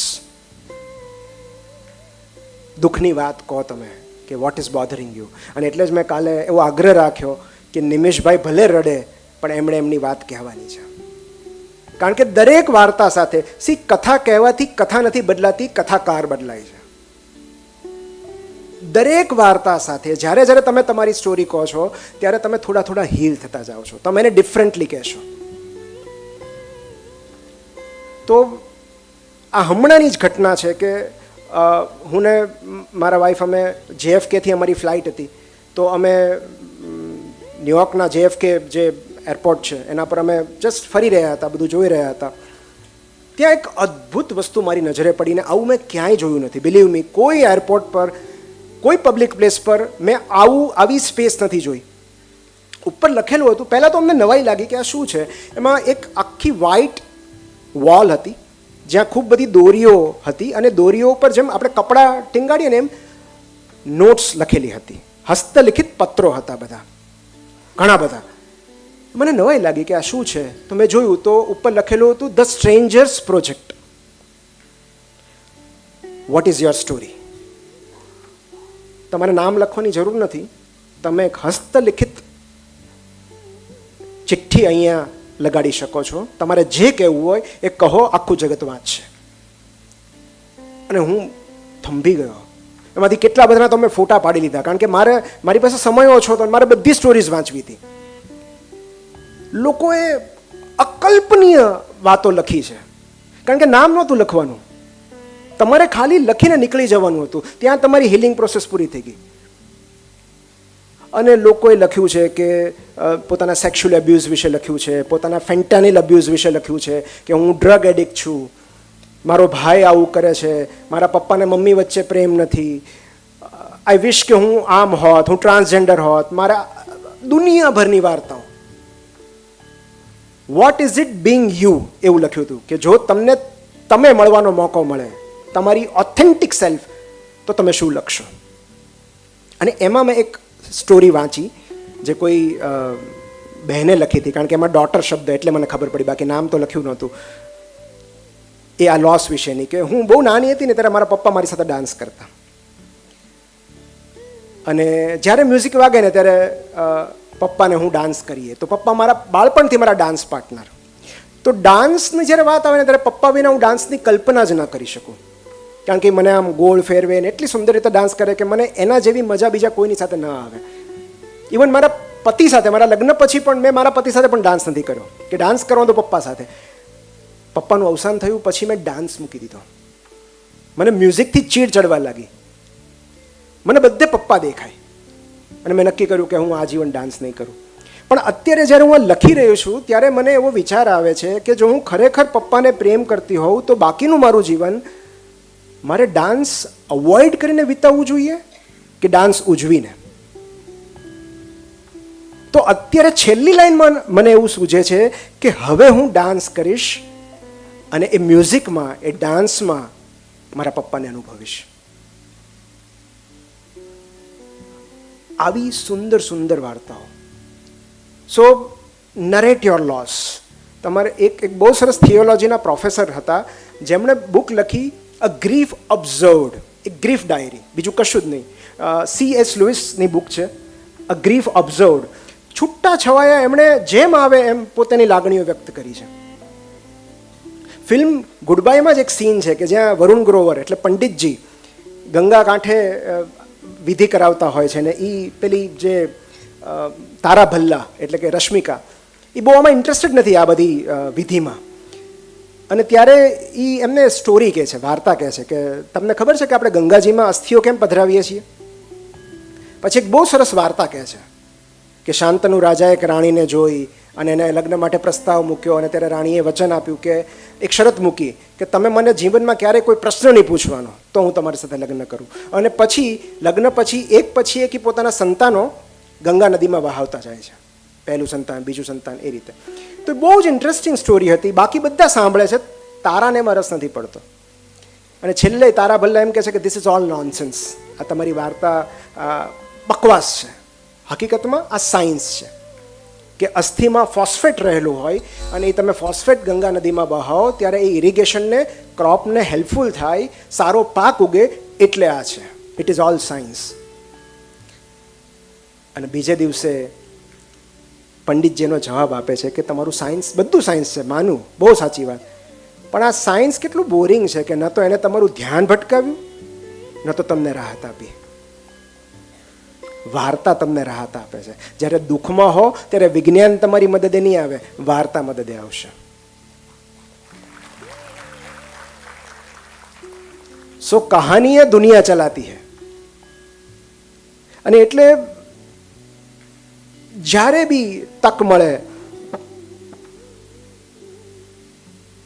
દુઃખની વાત કહો તમે કે વોટ ઇઝ બોધરિંગ યુ. અને એટલે જ મેં કાલે એવો આગ્રહ રાખ્યો કે નિમેશભાઈ ભલે રડે પણ એમણે એમની વાત કહેવાની છે. કારણ કે દરેક વાર્તા સાથે કથા કહેવાથી કથા નથી બદલાતી, કથાકાર બદલાય છે. દરેક વાર્તા સાથે જ્યારે જ્યારે તમે તમારી સ્ટોરી કહો છો ત્યારે તમે થોડા થોડા હીલ થતા જાઓ છો, તમે એને ડિફરન્ટલી કહેશો. તો આ હમણાંની જ ઘટના છે કે હું ને મારા વાઈફ, અમે JFKથી અમારી ફ્લાઇટ હતી, તો અમે ન્યુયોર્કના JFK જે એરપોર્ટ છે એના પર અમે જસ્ટ ફરી રહ્યા હતા, બધું જોઈ રહ્યા હતા. ત્યાં એક અદ્ભુત વસ્તુ મારી નજરે પડીને આવું મેં ક્યાંય જોયું નથી. બિલીવ મી, કોઈ એરપોર્ટ પર, કોઈ પબ્લિક પ્લેસ પર મેં આવી સ્પેસ નથી જોઈ. ઉપર લખેલું હતું, પહેલાં તો અમને નવાઈ લાગી કે આ શું છે. એમાં એક આખી વ્હાઇટ વોલ હતી જ્યાં ખૂબ બધી દોરીઓ હતી અને દોરીઓ ઉપર જેમ આપણે કપડાં ટીંગાડીએ ને એમ નોટ્સ લખેલી હતી. હસ્તલિખિત પત્રો હતા બધા, ઘણા બધા. મને નવાઈ લાગી કે આ શું છે, તો મેં જોયું તો ઉપર લખેલું હતું the strangers project. What is your story? તમારે નામ લખવાની જરૂર નથી, તમે એક હસ્તલિખિત ચિઠ્ઠી અહીંયા લગાડી શકો છો. તમારે જે કહેવું હોય એ કહો, આખું જગત વાંચશે. અને હું થંભી ગયો. એમાંથી કેટલા બધાના તો મેં ફોટા પાડી લીધા, કારણ કે મારી પાસે સમય ઓછો હતો, મારે બધી સ્ટોરીઝ વાંચવી હતી. લોકોએ અકલ્પનીય વાતો લખી છે, કારણ કે નામ નહોતું લખવાનું, તમારે ખાલી લખીને નીકળી જવાનું હતું. ત્યાં તમારી હિલિંગ પ્રોસેસ પૂરી થઈ ગઈ. અને લોકોએ લખ્યું છે કે પોતાના સેક્સ્યુઅલ એબ્યુઝ વિશે લખ્યું છે, પોતાના ફેન્ટાનિલ અબ્યુઝ વિશે લખ્યું છે, કે હું ડ્રગ એડિક્ટ છું, મારો ભાઈ આવું કરે છે, મારા પપ્પાને મમ્મી વચ્ચે પ્રેમ નથી, આઈ વિશ કે હું આમ હોત, હું ટ્રાન્સજેન્ડર હોત, મારા દુનિયાભરની વાર્તાઓ. What is it Bing you, એવું લખ્યું હતું કે જો તમે મળવાનો મોકો મળે, તમારી ઓથેન્ટિક સેલ્ફ, તો તમે શું લખશો? અને એમાં મેં એક સ્ટોરી વાંચી જે કોઈ બહેને લખી હતી, કારણ કે એમાં ડોટર શબ્દ એટલે મને ખબર પડી, બાકી નામ તો લખ્યું નહોતું. એ આ લોસ વિશેની, કે હું બહુ નાની હતી ને ત્યારે મારા પપ્પા મારી સાથે ડાન્સ કરતા, અને જ્યારે મ્યુઝિક વાગે ને ત્યારે પપ્પાને હું ડાન્સ કરીએ, તો પપ્પા મારા બાળપણથી મારા ડાન્સ પાર્ટનર. તો ડાન્સની જ્યારે વાત આવે ને ત્યારે પપ્પા વિના હું ડાન્સની કલ્પના જ ન કરી શકું, કારણ કે મને આમ ગોળ ફેરવે ને એટલી સુંદર રીતે ડાન્સ કરે કે મને એના જેવી મજા બીજા કોઈની સાથે ન આવે. ઇવન મારા પતિ સાથે, મારા લગ્ન પછી પણ મેં મારા પતિ સાથે પણ ડાન્સ નથી કર્યો, કે ડાન્સ કરવાનો તો પપ્પા સાથે. પપ્પાનું અવસાન થયું પછી મેં ડાન્સ મૂકી દીધો. મને મ્યુઝિકથી ચીડ ચડવા લાગી, મને બધે પપ્પા દેખાય, અને મેં નક્કી કર્યું કે હું આજીવન ડાન્સ નહીં કરું. પણ અત્યારે જ્યારે હું લખી રહ્યો છું ત્યારે મને એવો વિચાર આવે છે કે જો હું ખરેખર પપ્પાને પ્રેમ કરતી હોઉં તો બાકીનું મારું જીવન મારે ડાન્સ અવોઇડ કરીને વિતાવવું જોઈએ કે ડાન્સ ઉજવીને? તો અત્યારે છેલ્લી લાઈનમાં મને એવું સૂઝે છે કે હવે હું ડાન્સ કરીશ અને એ મ્યુઝિકમાં, એ ડાન્સમાં મારા પપ્પાને અનુભવીશ. આવી સુંદર સુંદર વાર્તાઓ. સો નરેટ યોર લોસ. તમારે એક બહુ સરસ થિયોલોજીના પ્રોફેસર હતા, જેમણે બુક લખી અ ગ્રીફ ઓબ્ઝર્વડ, એક ગ્રીફ ડાયરી, બીજું કશું જ નહીં. C.S. લુઈસની બુક છે અ ગ્રીફ ઓબ્ઝર્વડ. છૂટા છવાયા એમણે જેમ આવે એમ પોતાની લાગણીઓ વ્યક્ત કરી છે. ફિલ્મ ગુડ બાયમાં જ એક સીન છે કે જ્યાં વરુણ ગ્રોવર એટલે પંડિતજી ગંગા કાંઠે વિધિ કરાવતા હોય છે, ને એ પેલી જે તારા ભલ્લા એટલે કે રશ્મિકા, એ બહુ આમાં ઇન્ટરેસ્ટેડ નથી આ બધી વિધિમાં. અને ત્યારે એ એમને સ્ટોરી કહે છે, વાર્તા કહે છે કે તમને ખબર છે કે આપણે ગંગાજીમાં અસ્થિઓ કેમ પધરાવીએ છીએ? પછી એક બહુ સરસ વાર્તા કહે છે કે શાંતનુ રાજાએ એક રાણીને જોઈ અને એને લગ્ન માટે પ્રસ્તાવ મૂક્યો, અને ત્યારે રાણીએ વચન આપ્યું કે એક શરત મૂકી કે તમે મને જીવનમાં ક્યારેય કોઈ પ્રશ્ન નહીં પૂછવાનો, તો હું તમારી સાથે લગ્ન કરું. અને પછી લગ્ન પછી એક પોતાના સંતાનો ગંગા નદીમાં વહાવતા જાય છે, પહેલું સંતાન, બીજું સંતાન, એ રીતે. તો બહુ જ ઇન્ટરેસ્ટિંગ સ્ટોરી હતી. બાકી બધા સાંભળે છે, તારાને એમાં રસ નથી પડતો. અને છેલ્લે તારા ભલ્લા એમ કહે છે કે ધીસ ઇઝ ઓલ નોનસેન્સ, આ તમારી વાર્તા બકવાસ છે. હકીકતમાં આ સાયન્સ છે કે અસ્થિમાં ફોસ્ફેટ રહેલું હોય અને એ તમે ફોસ્ફેટ ગંગા નદીમાં બહાવો ત્યારે એ ઇરિગેશનને, ક્રોપને હેલ્પફુલ થાય, સારો પાક ઉગે, એટલે આ છે. It is all science. અને બીજે દિવસે પંડિતજીનો જવાબ આપે છે કે તમારું સાયન્સ, બધું સાયન્સ છે, માનું, બહુ સાચી વાત, પણ આ સાયન્સ કેટલું બોરિંગ છે કે ન તો એને તમારું ધ્યાન ભટકાવ્યું, ન તો તમને રાહત આપી. વાર્તા તમને રાહત આપે છે. જ્યારે દુઃખમાં હો ત્યારે વિજ્ઞાન તમારી મદદે નહીં આવે, વાર્તા મદદે આવશે. સો કહાનીએ દુનિયા ચલાતી હૈ. અને એટલે જ્યારે બી તક મળે,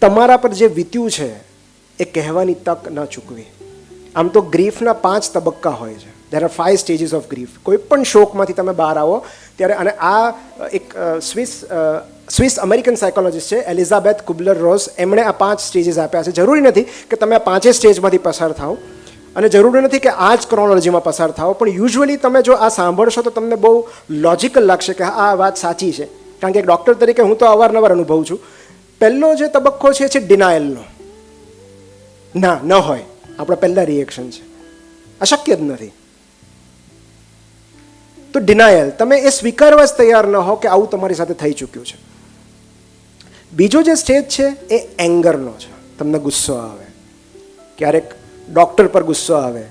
તમારા પર જે વીત્યું છે એ કહેવાની તક ન ચૂકવી. આમ તો ગ્રીફના 5 તબક્કા હોય છે. There are 5 stages of grief. કોઈ પણ શોકમાંથી તમે બહાર આવો ત્યારે, અને આ એક સ્વિસ અમેરિકન સાયકોલોજીસ્ટ છે એલિઝાબેથ કુબલર રોઝ, એમણે આ 5 સ્ટેજીસ આપ્યા છે. જરૂરી નથી કે તમે આ 5 સ્ટેજમાંથી પસાર થાઓ. અને જરૂરી નથી કે આ જ ક્રોનોલોજીમાં પસાર થાઓ, પણ યુઝ્યુઅલી તમે જો આ સાંભળશો તો તમને બહુ લોજિકલ લાગશે કે આ વાત સાચી છે. કારણ કે એક ડૉક્ટર તરીકે હું તો અવારનવાર અનુભવું છું. પહેલો જે તબક્કો છે ડિનાયલનો. ના ન હોય, આપણા પહેલા રિએક્શન છે અશક્ય જ નથી. તો ડિનાયલ, તમે એ સ્વીકારવા જ તૈયાર ન હો કે આવું તમારી સાથે થઈ ચૂક્યું છે. બીજો જે સ્ટેજ છે એ એંગરનો છે. તમને ગુસ્સો આવે, ક્યારેક ડૉક્ટર પર ગુસ્સો આવે,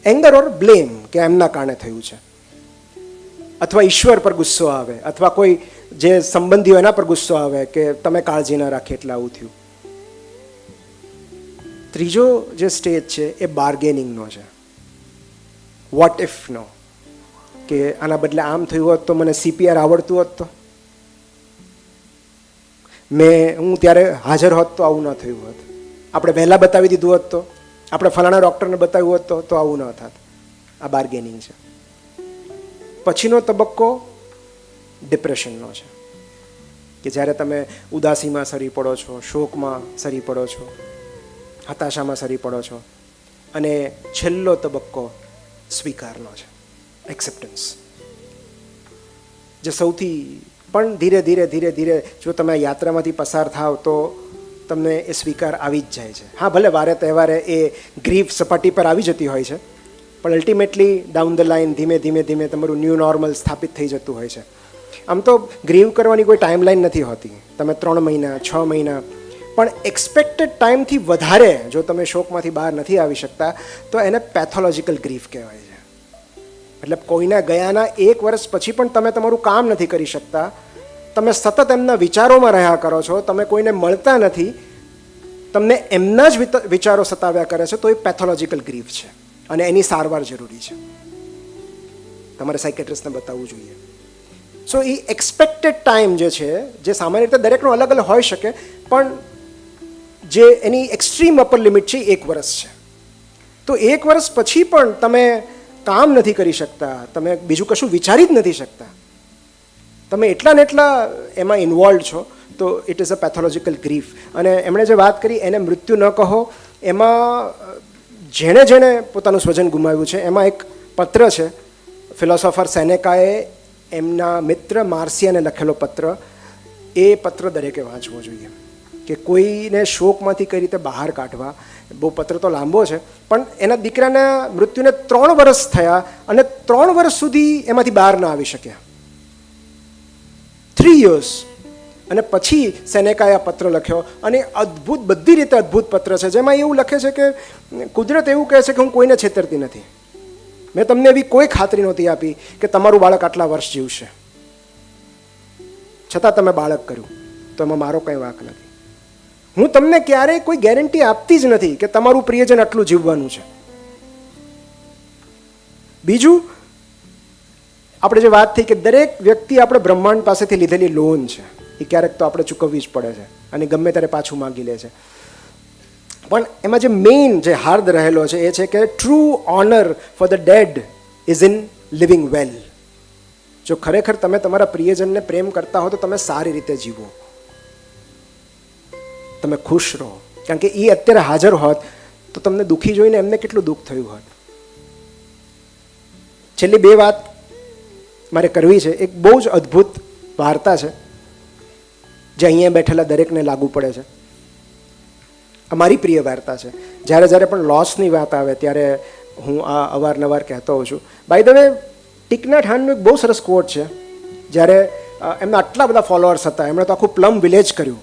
એંગર ઓર બ્લેમ કે એમના કારણે થયું છે, અથવા ઈશ્વર પર ગુસ્સો આવે, અથવા કોઈ જે સંબંધીઓ એના પર ગુસ્સો આવે કે તમે કાળજી ના રાખી એટલે આવું થયું. ત્રીજો જે સ્ટેજ છે એ બાર્ગેનિંગનો છે, વોટ ઇફનો, કે આના બદલે આમ થયું હોત તો મને CPR આવડતું હોત તો, હું ત્યારે હાજર હોત તો આવું ન થયું હોત, આપણે વહેલા બતાવી દીધું હોત તો, આપણે ફલાણા ડૉક્ટરને બતાવ્યું હોત તો આવું ન થાત. આ બાર્ગેનિંગ છે. પછીનો તબક્કો ડિપ્રેશનનો છે, કે જ્યારે તમે ઉદાસીમાં સરી પડો છો, શોકમાં સરી પડો છો, હતાશામાં સરી પડો છો. અને છેલ્લો તબક્કો સ્વીકારનો છે, એક્સેપ્ટન્સ, જે સૌથી પણ ધીરે ધીરે ધીરે ધીરે જો તમે યાત્રામાંથી પસાર થાવ તો તમને એ સ્વીકાર આવી જ જાય છે. હા, ભલે વારે તહેવારે એ ગ્રીફ સપાટી પર આવી જતી હોય છે, પણ અલ્ટિમેટલી ડાઉન ધ લાઇન ધીમે ધીમે ધીમે તમારું ન્યૂ નોર્મલ સ્થાપિત થઈ જતું હોય છે. આમ તો ગ્રીવ કરવાની કોઈ ટાઈમલાઈન નથી હોતી, તમે 3 મહિના 6 મહિના, પણ એક્સપેક્ટેડ ટાઈમથી વધારે જો તમે શોકમાંથી બહાર નથી આવી શકતા તો એને પેથોલોજીકલ ગ્રીફ કહેવાય છે. એટલે કોઈના ગયાના 1 વર્ષ પછી પણ તમે તમારું કામ નથી કરી શકતા, તમે સતત એમના વિચારોમાં રહ્યા કરો છો, તમે કોઈને મળતા નથી, તમને એમના જ વિચારો સતાવ્યા કરે છે, તો એ પેથોલોજીકલ ગ્રીફ છે અને એની સારવાર જરૂરી છે. તમારે સાયકેટ્રિસ્ટને બતાવવું જોઈએ. સો એ એક્સપેક્ટેડ ટાઈમ જે છે, જે સામાન્ય રીતે દરેકનો અલગ અલગ હોઈ શકે, પણ જે એની એક્સ્ટ્રીમ અપર લિમિટ છે 1 વર્ષ છે. તો 1 વર્ષ પછી પણ તમે કામ નથી કરી શકતા, તમે બીજું કશું વિચારી જ નથી શકતા, તમે એટલા ને એટલા એમાં ઇન્વોલ્વ છો, તો it is a pathological grief. અને એમણે જે વાત કરી એને મૃત્યુ ન કહો, એમાં જેણે જેણે પોતાનું સ્વજન ગુમાવ્યું છે એમાં એક પત્ર છે ફિલોસોફર સેનેકાએ એમના મિત્ર માર્સિયાને લખેલો પત્ર. એ પત્ર દરેકે વાંચવો જોઈએ કે કોઈને શોકમાંથી કઈ રીતે બહાર કાઢવા. બહુ પત્ર તો લાંબો છે, પણ એના દીકરાના મૃત્યુને 3 વર્ષ થયા અને 3 વર્ષ સુધી એમાંથી બહાર ના આવી શક્યા. 3 years. અને પછી સેનેકાએ આ પત્ર લખ્યો અને અદ્ભુત, બધી રીતે અદ્ભુત પત્ર છે, જેમાં એવું લખે છે કે કુદરત એવું કહે છે કે હું કોઈને છેતરતી નથી, મેં તમને એવી કોઈ ખાતરી નહોતી આપી કે તમારું બાળક આટલા વર્ષ જીવશે, છતાં તમે બાળક કર્યું, તો એમાં મારો કંઈ વાંક નથી. હું તમને ક્યારેય કોઈ ગેરંટી આપતી જ નથી કે તમારું પ્રિયજન આટલું જીવવાનું છે. બીજું, આપણે જે વાત થઈ કે દરેક વ્યક્તિ આપણે બ્રહ્માંડ પાસેથી લીધેલી લોન છે, એ ક્યારેક તો આપણે ચૂકવવી જ પડે છે અને ગમે ત્યારે પાછું માગી લે છે. પણ એમાં જે મેઇન જે હાર્દ રહેલો છે એ છે કે true honour for the dead is in living well. જો ખરેખર તમે તમારા પ્રિયજનને પ્રેમ કરતા હો તો તમે સારી રીતે જીવો, તમે ખુશ રહો. કારણ કે એ અત્યારે હાજર હોત તો તમને દુઃખી જોઈને એમને કેટલું દુઃખ થયું હોત. છેલ્લી 2 વાત મારે કરવી છે. એક બહુ જ અદ્ભુત વાર્તા છે જે અહીંયા બેઠેલા દરેકને લાગુ પડે છે. અમારી પ્રિય વાર્તા છે. જ્યારે જ્યારે પણ લોસની વાત આવે ત્યારે હું આ અવારનવાર કહેતો હોઉં છું. By the way, tick Naat હાનનું એક બહુ સરસ કોટ છે. જ્યારે એમના આટલા બધા ફોલોઅર્સ હતા, એમણે તો આખું પ્લમ વિલેજ કર્યું,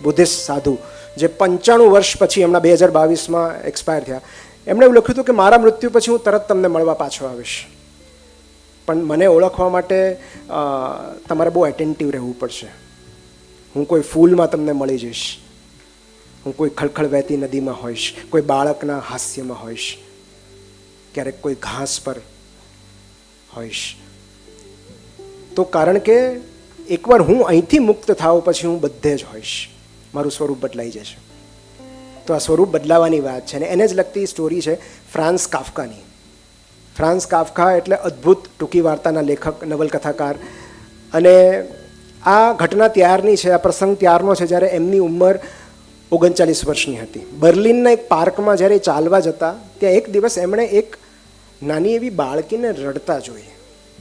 બુદ્ધિસ્ટ સાધુ, જે 95 વર્ષ પછી એમના 2022માં એક્સપાયર થયા. એમણે એવું લખ્યું હતું કે મારા મૃત્યુ પછી હું તરત તમને મળવા પાછો આવીશ, પણ મને ઓળખવા માટે તમારે બહુ એટેન્ટિવ રહેવું પડશે. હું કોઈ ફૂલમાં તમને મળી જઈશ, હું કોઈ ખળખળ વહેતી નદીમાં હોઈશ, કોઈ બાળકના હાસ્યમાં હોઈશ, ક્યારેક કોઈ ઘાસ પર હોઈશ. તો કારણ કે એકવાર હું અહીંથી મુક્ત થાવ પછી હું બધે જ હોઈશ, મારું સ્વરૂપ બદલાઈ જશે. તો આ સ્વરૂપ બદલાવાની વાત છે અને એને જ લગતી સ્ટોરી છે ફ્રાન્સ કાફકાની. ફ્રાન્સ કાફકા એટલે અદ્ભુત ટૂંકી વાર્તાના લેખક, નવલકથાકાર. અને આ ઘટના ત્યારની છે, આ પ્રસંગ ત્યારનો છે જ્યારે એમની ઉંમર 39 વર્ષની હતી. બર્લિનના એક પાર્કમાં જ્યારે ચાલવા જતા ત્યાં એક દિવસ એમણે એક નાની એવી બાળકીને રડતા જોઈ.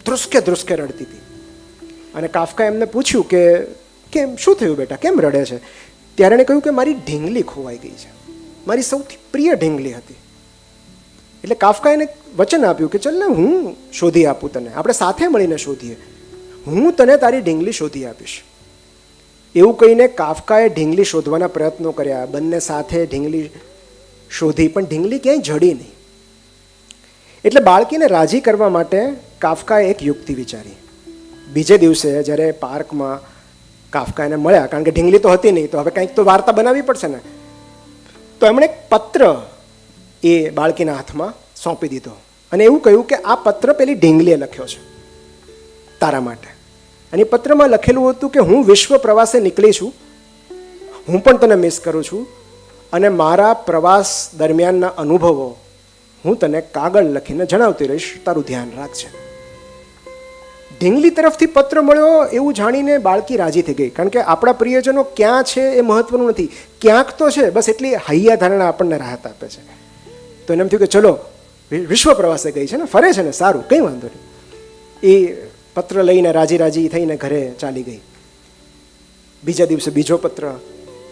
ધ્રુસકે ધ્રુસકે રડતી હતી. અને કાફકા એમને પૂછ્યું કે કેમ, શું થયું બેટા, કેમ રડે છે? ત્યારે એણે કહ્યું કે મારી ઢીંગલી ખોવાઈ ગઈ છે, મારી સૌથી પ્રિય ઢીંગલી હતી. એટલે કાફકા એને વચન આપ્યું કે ચાલ ને હું શોધી આપું તને, આપણે સાથે મળીને શોધીએ, હું તને તારી ઢીંગલી શોધી આપીશ. એવું કહીને કાફકાએ ઢીંગલી શોધવાના પ્રયત્નો કર્યા. બંને સાથે ઢીંગલી શોધી, પણ ઢીંગલી ક્યાંય જડી નહીં. એટલે બાળકીને રાજી કરવા માટે કાફકાએ એક યુક્તિ વિચારી. બીજે દિવસે જ્યારે પાર્કમાં કાફકા એને મળ્યા, કારણ કે ઢીંગલી તો હતી નહીં, તો હવે કંઈક તો વાર્તા બનાવવી પડશે ને, તો એમણે એક પત્ર એ બાળકીના હાથમાં સોંપી દીધો અને એવું કહ્યું કે આ પત્ર પેલી ઢીંગલીએ લખ્યો છે તારા માટે. અને એ પત્રમાં લખેલું હતું કે હું વિશ્વ પ્રવાસે નીકળી છું, હું પણ તને મિસ કરું છું, અને મારા પ્રવાસ દરમિયાનના અનુભવો હું તને કાગળ લખીને જણાવતી રહીશ, તારું ધ્યાન રાખજે. ઢીંગલી તરફથી પત્ર મળ્યો એવું જાણીને બાળકી રાજી થઈ ગઈ, કારણ કે આપણા પ્રિયજનો ક્યાં છે એ મહત્વનું નથી, ક્યાંક તો છે, બસ એટલી હૈયા ધારણા આપણને રાહત આપે છે. તો એને એમ થયું કે ચલો વિશ્વ પ્રવાસે ગઈ છે ને, ફરે છે ને, સારું, કંઈ વાંધો નહીં. એ પત્ર લઈને રાજી રાજી થઈને ઘરે ચાલી ગઈ. બીજા દિવસે બીજો પત્ર,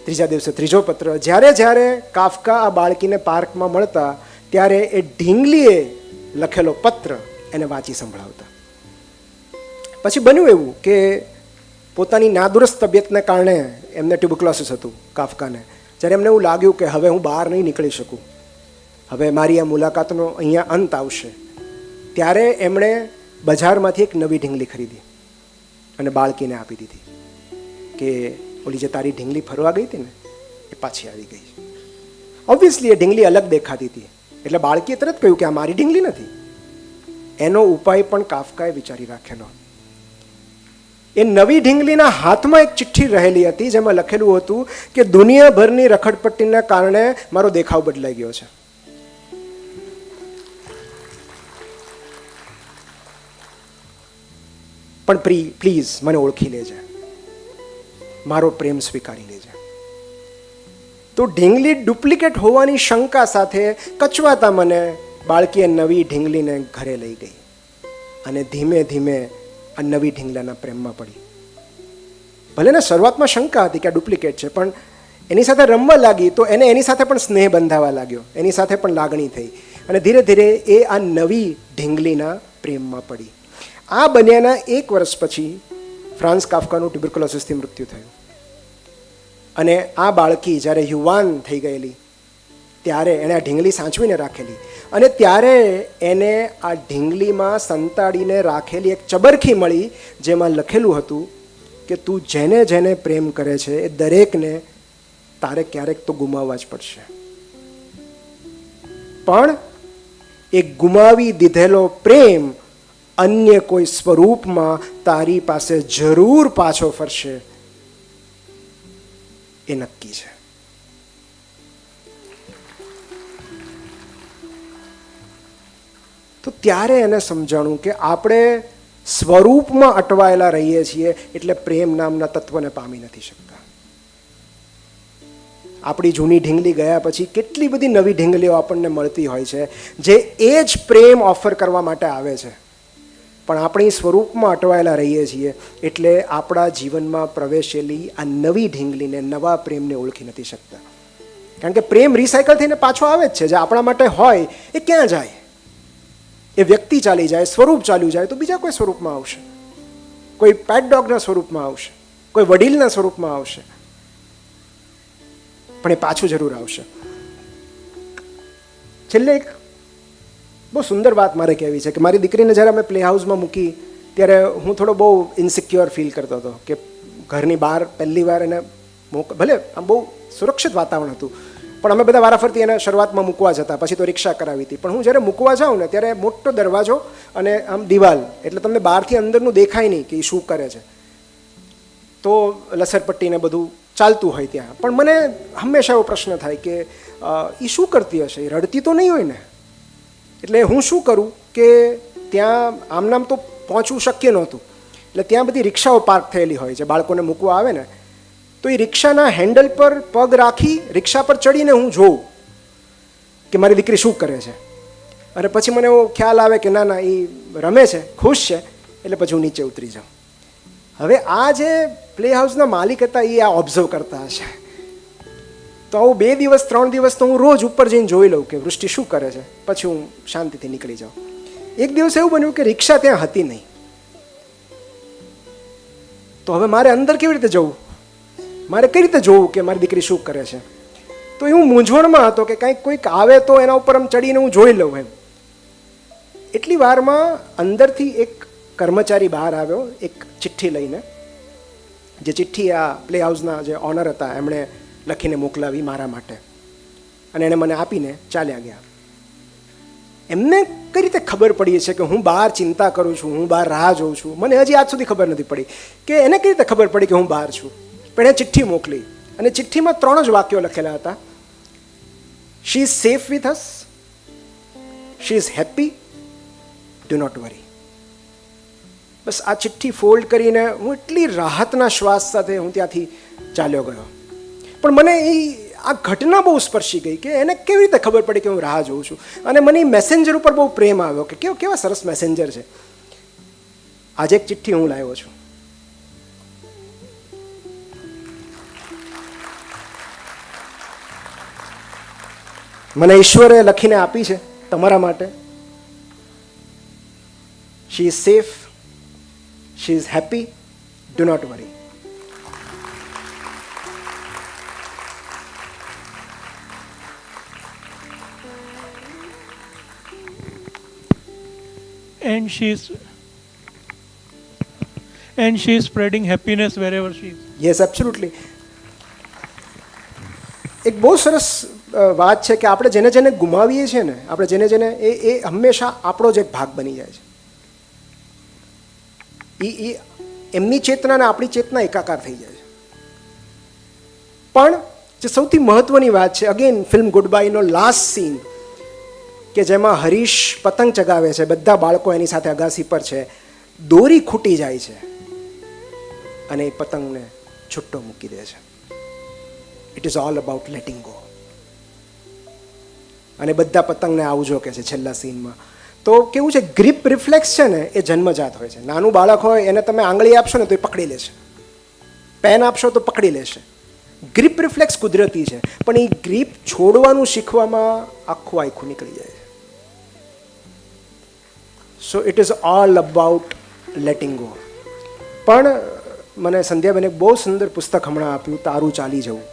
ત્રીજા દિવસે ત્રીજો પત્ર. જ્યારે જ્યારે કાફકા આ બાળકીને પાર્કમાં મળતા ત્યારે એ ઢીંગલીએ લખેલો પત્ર એને વાંચી સંભળાવતા. પછી બન્યું એવું કે પોતાની નાદુરસ્ત તબિયતને કારણે એમને ટ્યુબરક્લોસિસ હતું કાફકાને. જ્યારે એમને એવું લાગ્યું કે હવે હું બહાર નહીં નીકળી શકું, હવે મારી આ મુલાકાતનો અહીંયા અંત આવશે, ત્યારે એમણે બજારમાંથી એક નવી ઢીંગલી ખરીદી અને બાળકીને આપી દીધી કે ઓલી જે તારી ઢીંગલી ફરવા ગઈ હતી ને એ પાછી આવી ગઈ. ઓબ્વિયસલી એ ઢીંગલી અલગ દેખાતી હતી, એટલે બાળકીએ તરત કહ્યું કે આ મારી ઢીંગલી નથી. એનો ઉપાય પણ કાફકાએ વિચારી રાખેલો. એ નવી ઢીંગલીના હાથમાં એક ચિઠ્ઠી રહેલી હતી જેમાં લખેલું હતું કે દુનિયાભરની રખડપટ્ટીના કારણે મારો દેખાવ બદલાઈ ગયો છે. પણ પ્લીઝ મને ઓળખી લેજે, મારો પ્રેમ સ્વીકારી લેજે. તો ઢીંગલી ડુપ્લિકેટ હોવાની શંકા સાથે કચવાતા મને બાળકીએ નવી ઢીંગલીને ઘરે લઈ ગઈ અને ધીમે ધીમે આ નવી ઢીંગલાના પ્રેમમાં પડી. ભલે ને શરૂઆતમાં શંકા હતી કે આ ડુપ્લિકેટ છે, પણ એની સાથે રમવા લાગી તો એને એની સાથે પણ સ્નેહ બંધાવા લાગ્યો, એની સાથે પણ લાગણી થઈ અને ધીરે ધીરે એ આ નવી ઢીંગલીના પ્રેમમાં પડી. આ બન્યાના 1 વર્ષ પછી ફ્રાન્સ કાફકાનું ટ્યુબરક્લોસિસથી મૃત્યુ થયું અને આ બાળકી જ્યારે યુવાન થઈ ગયેલી ત્યારે એણે આ ઢીંગલી સાચવીને રાખેલી અને ત્યારે એને આ ઢીંગલીમાં સંતાડીને રાખેલી એક ચબરખી મળી જેમાં લખેલું હતું કે તું જેને જેને પ્રેમ કરે છે એ દરેકને તારે ક્યારેક તો ગુમાવવા જ પડશે, પણ એ ગુમાવી દીધેલો પ્રેમ અન્ય કોઈ સ્વરૂપમાં તારી પાસે જરૂર પાછો ફરશે, એ નક્કી છે. તો ત્યારે એને સમજાણું કે આપણે સ્વરૂપમાં અટવાયેલા રહીએ છીએ એટલે પ્રેમ નામના તત્વને પામી નથી શકતા. આપણી જૂની ઢીંગલી ગયા પછી કેટલી બધી નવી ઢીંગલીઓ આપણને મળતી હોય છે જે એ જ પ્રેમ ઓફર કરવા માટે આવે છે, પણ આપણી સ્વરૂપમાં અટવાયેલા રહીએ છીએ એટલે આપણા જીવનમાં પ્રવેશેલી આ નવી ઢીંગલીને, નવા પ્રેમને ઓળખી નથી શકતા. કારણ કે પ્રેમ રિસાયકલ થઈને પાછો આવે જ છે. જે આપણા માટે હોય એ ક્યાં જાય? એ વ્યક્તિ ચાલી જાય, સ્વરૂપ ચાલ્યું જાય તો બીજા કોઈ સ્વરૂપમાં આવશે, કોઈ પેટ ડોગના સ્વરૂપમાં આવશે, કોઈ વડીલના સ્વરૂપમાં આવશે, પણ એ પાછું જરૂર આવશે. છેલ્લે એક બહુ સુંદર વાત મારે કહેવી છે કે મારી દીકરીને જ્યારે અમે પ્લે હાઉસમાં મૂકી ત્યારે હું થોડો બહુ ઇન્સિક્યોર ફીલ કરતો હતો કે ઘરની બહાર પહેલી વાર એને ભલે આમ બહુ સુરક્ષિત વાતાવરણ હતું, પણ અમે બધા વારાફરતી એને શરૂઆતમાં મૂકવા જતા, પછી તો રિક્ષા કરાવી હતી. પણ હું જ્યારે મૂકવા જાઉં ને ત્યારે મોટો દરવાજો અને આમ દિવાલ, એટલે તમને બહારથી અંદરનું દેખાય નહીં કે એ શું કરે છે, તો લસરપટ્ટીને બધું ચાલતું હોય ત્યાં. પણ મને હંમેશા એવો પ્રશ્ન થાય કે એ શું કરતી હશે, એ રડતી તો નહીં હોય ને? એટલે હું શું કરું કે ત્યાં આમનામ તો પહોંચવું શક્ય નહોતું, એટલે ત્યાં બધી રિક્ષાઓ પાર્ક થયેલી હોય છે, બાળકોને મૂકવા આવે ને, તો એ રિક્ષાના હેન્ડલ પર પગ રાખી રિક્ષા પર ચડીને હું જોઉં કે મારી દીકરી શું કરે છે, અને પછી મને એવો ખ્યાલ આવે કે ના ના એ રમે છે, ખુશ છે, એટલે પછી હું નીચે ઉતરી જાઉં. હવે આ જે પ્લે હાઉસના માલિક હતા એ આ ઓબ્ઝર્વ કરતા હશે, તો આવું 2 દિવસ 3 દિવસ તો હું રોજ ઉપર જઈને જોઈ લઉં કે વૃષ્ટિ શું કરે છે, પછી હું શાંતિથી નીકળી જાઉં. એક દિવસ એવું બન્યું કે રિક્ષા ત્યાં હતી નહીં, તો હવે મારે અંદર કેવી રીતે જવું, મારે કઈ રીતે જોવું કે મારી દીકરી શું કરે છે. તો હું મૂંઝવણમાં હતો કે કંઈક કોઈક આવે તો એના ઉપર આમ ચડીને હું જોઈ લઉં એમ. એટલી વારમાં અંદરથી એક કર્મચારી બહાર આવ્યો એક ચિઠ્ઠી લઈને, જે ચિઠ્ઠી આ પ્લે હાઉસના જે ઓનર હતા એમણે લખીને મોકલાવી મારા માટે, અને એણે મને આપીને ચાલ્યા ગયા. એમને કઈ રીતે ખબર પડી છે કે હું બહાર ચિંતા કરું છું, હું બહાર રાહ જોઉં છું? મને હજી આજ સુધી ખબર નથી પડી કે એને કઈ રીતે ખબર પડી કે હું બહાર છું. પણ એ ચિઠ્ઠી મોકલી, અને ચિઠ્ઠીમાં 3 જ વાક્યો લખેલા હતા: she is safe with us, she is happy, do not worry. બસ આ ચિઠ્ઠી ફોલ્ડ કરીને હું એટલી રાહતના શ્વાસ સાથે હું ત્યાંથી ચાલ્યો ગયો. પણ મને આ ઘટના બહુ સ્પર્શી ગઈ કે એને કેવી રીતે ખબર પડી કે હું રાહ જોઉં છું. અને મને મેસેન્જર ઉપર બહુ પ્રેમ આવ્યો કે કેવા સરસ મેસેન્જર છે. આજે એક ચિઠ્ઠી હું લાવ્યો છું. મને ઈશ્વરે લખીને આપી છે તમારા માટે. She is safe, she is happy, do not worry. And she is spreading happiness wherever she is. Yes, absolutely. એક બહુ સરસ વાત છે કે આપણે જેને જેને ગુમાવીએ છીએ ને, આપણે જેને એ હંમેશા આપણો જ એક ભાગ બની જાય છે. એ એમની ચેતના અને આપણી ચેતના એકાકાર થઈ જાય છે. પણ જે સૌથી મહત્વની વાત છે, અગેન ફિલ્મ ગુડ બાયનો લાસ્ટ સીન કે જેમાં હરીશ પતંગ ચગાવે છે, બધા બાળકો એની સાથે અગાસી પર છે, દોરી ખૂટી જાય છે અને એ પતંગને છૂટ્ટો મૂકી દે છે. It is all about letting go. અને બધા પતંગને આવજો કે છે છેલ્લા સીનમાં. તો કેવું છે, ગ્રીપ રિફ્લેક્સ છે ને એ જન્મજાત હોય છે. નાનું બાળક હોય એને તમે આંગળી આપશો ને તો એ પકડી લેશે, પેન આપશો તો પકડી લેશે. ગ્રીપ રિફ્લેક્સ કુદરતી છે, પણ એ ગ્રીપ છોડવાનું શીખવામાં આખું નીકળી જાય છે. So it is all about letting go. પણ મને સંધ્યાબેને બહુ સુંદર પુસ્તક હમણાં આપ્યું, તારું ચાલી જવું.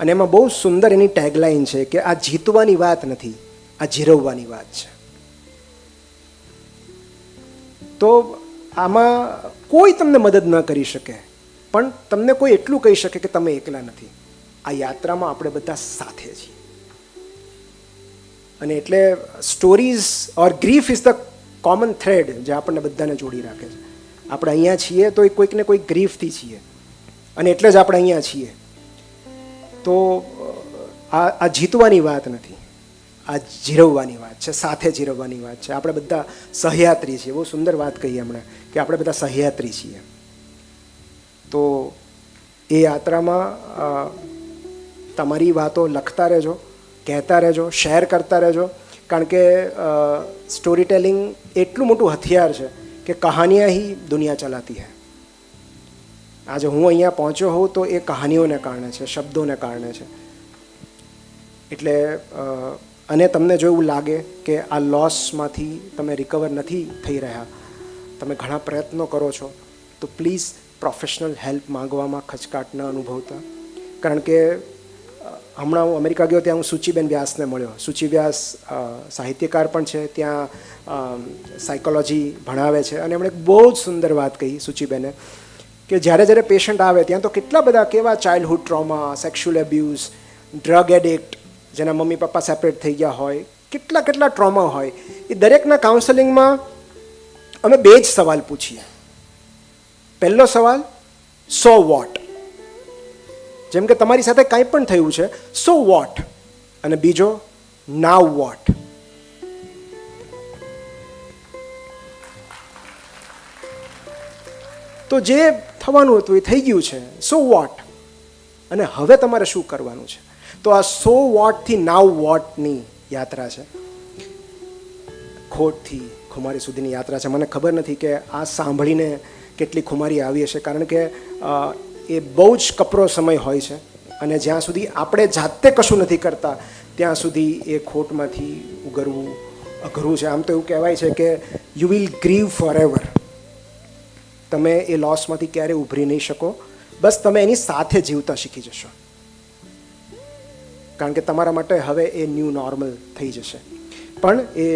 અને એમાં બહુ સુંદર એની ટેગલાઇન છે કે આ જીતવાની વાત નથી, આ જીરવવાની વાત છે. તો આમાં કોઈ તમને મદદ ન કરી શકે, પણ તમને કોઈ એટલું કહી શકે કે તમે એકલા નથી. આ યાત્રામાં આપણે બધા સાથે છીએ. અને એટલે stories or grief is the common thread જે આપણને બધાને જોડી રાખે છે. આપણે અહીંયા છીએ તો કોઈક ને કોઈક ગ્રીફથી છીએ, અને એટલે જ આપણે અહીંયા છીએ. તો આ જીતવાની વાત નથી, આ જીરવવાની વાત છે, સાથે જીરવવાની વાત છે. આપણે બધા સહયાત્રી છીએ. બહુ સુંદર વાત કહી હમણાં કે આપણે બધા સહયાત્રી છીએ. તો એ યાત્રામાં તમારી વાતો લખતા રહેજો, કહેતા રહેજો, શેર કરતા રહેજો. કારણ કે સ્ટોરી ટેલિંગ એટલું મોટું હથિયાર છે કે કહાનિયાँ ही દુનિયા ચલાતી હૈ. આજે હું અહીંયા પહોંચ્યો હોઉં તો એ કહાનીઓને કારણે છે, શબ્દોને કારણે છે. એટલે અને તમને જો એવું લાગે કે આ લોસમાંથી તમે રિકવર નથી થઈ રહ્યા, તમે ઘણા પ્રયત્નો કરો છો, તો પ્લીઝ પ્રોફેશનલ હેલ્પ માંગવામાં ખચકાટ ન અનુભવતા. કારણ કે હમણાં હું અમેરિકા ગયો, ત્યાં હું સુચિબેન વ્યાસને મળ્યો. સુચિ વ્યાસ સાહિત્યકાર પણ છે, ત્યાં સાયકોલોજી ભણાવે છે. અને એમણે એક બહુ જ સુંદર વાત કહી સુચિબેને કે જ્યારે પેશન્ટ આવે ત્યાં તો કેટલા બધા કેવા childhood trauma, sexual abuse, drug addict, જેના મમ્મી પપ્પા સેપરેટ થઈ ગયા હોય, કેટલા ટ્રોમા હોય. એ દરેકના કાઉન્સેલિંગમાં અમે 2 જ સવાલ પૂછીએ. પહેલો સવાલ, સો વોટ? જેમ કે તમારી સાથે કાંઈ પણ થયું છે, સો વોટ? અને બીજો, નાવ વોટ? તો જે થવાનું હતું એ થઈ ગયું છે, સો વોટ. અને હવે તમારે શું કરવાનું છે? તો આ સો વોટથી નાવ વોટની યાત્રા છે, ખોટથી ખુમારી સુધીની યાત્રા છે. મને ખબર નથી કે આ સાંભળીને કેટલી ખુમારી આવી હશે, કારણ કે એ બહુ જ કપરો સમય હોય છે, અને જ્યાં સુધી આપણે જાતે કશું નથી કરતા ત્યાં સુધી એ ખોટમાંથી ઉગરવું અઘરું છે. આમ તો એવું કહેવાય છે કે you will grieve forever. તમે એ લોસમાંથી ક્યારેય ઉભરી નહીં શકો, બસ તમે એની સાથે જીવતા શીખી જશો, કારણ કે તમારા માટે હવે એ ન્યૂ નોર્મલ થઈ જશે. પણ એ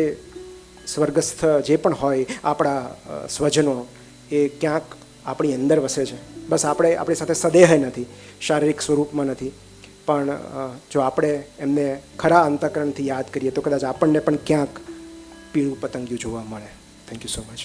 સ્વર્ગસ્થ જે પણ હોય, આપણા સ્વજનો, એ ક્યાંક આપણી અંદર વસે છે. બસ આપણે આપણી સાથે સદેહ નથી, શારીરિક સ્વરૂપમાં નથી, પણ જો આપણે એમને ખરા અંતઃકરણથી યાદ કરીએ તો કદાચ આપણને પણ ક્યાંક પીળું પતંગિયું જોવા મળે. Thank you so much.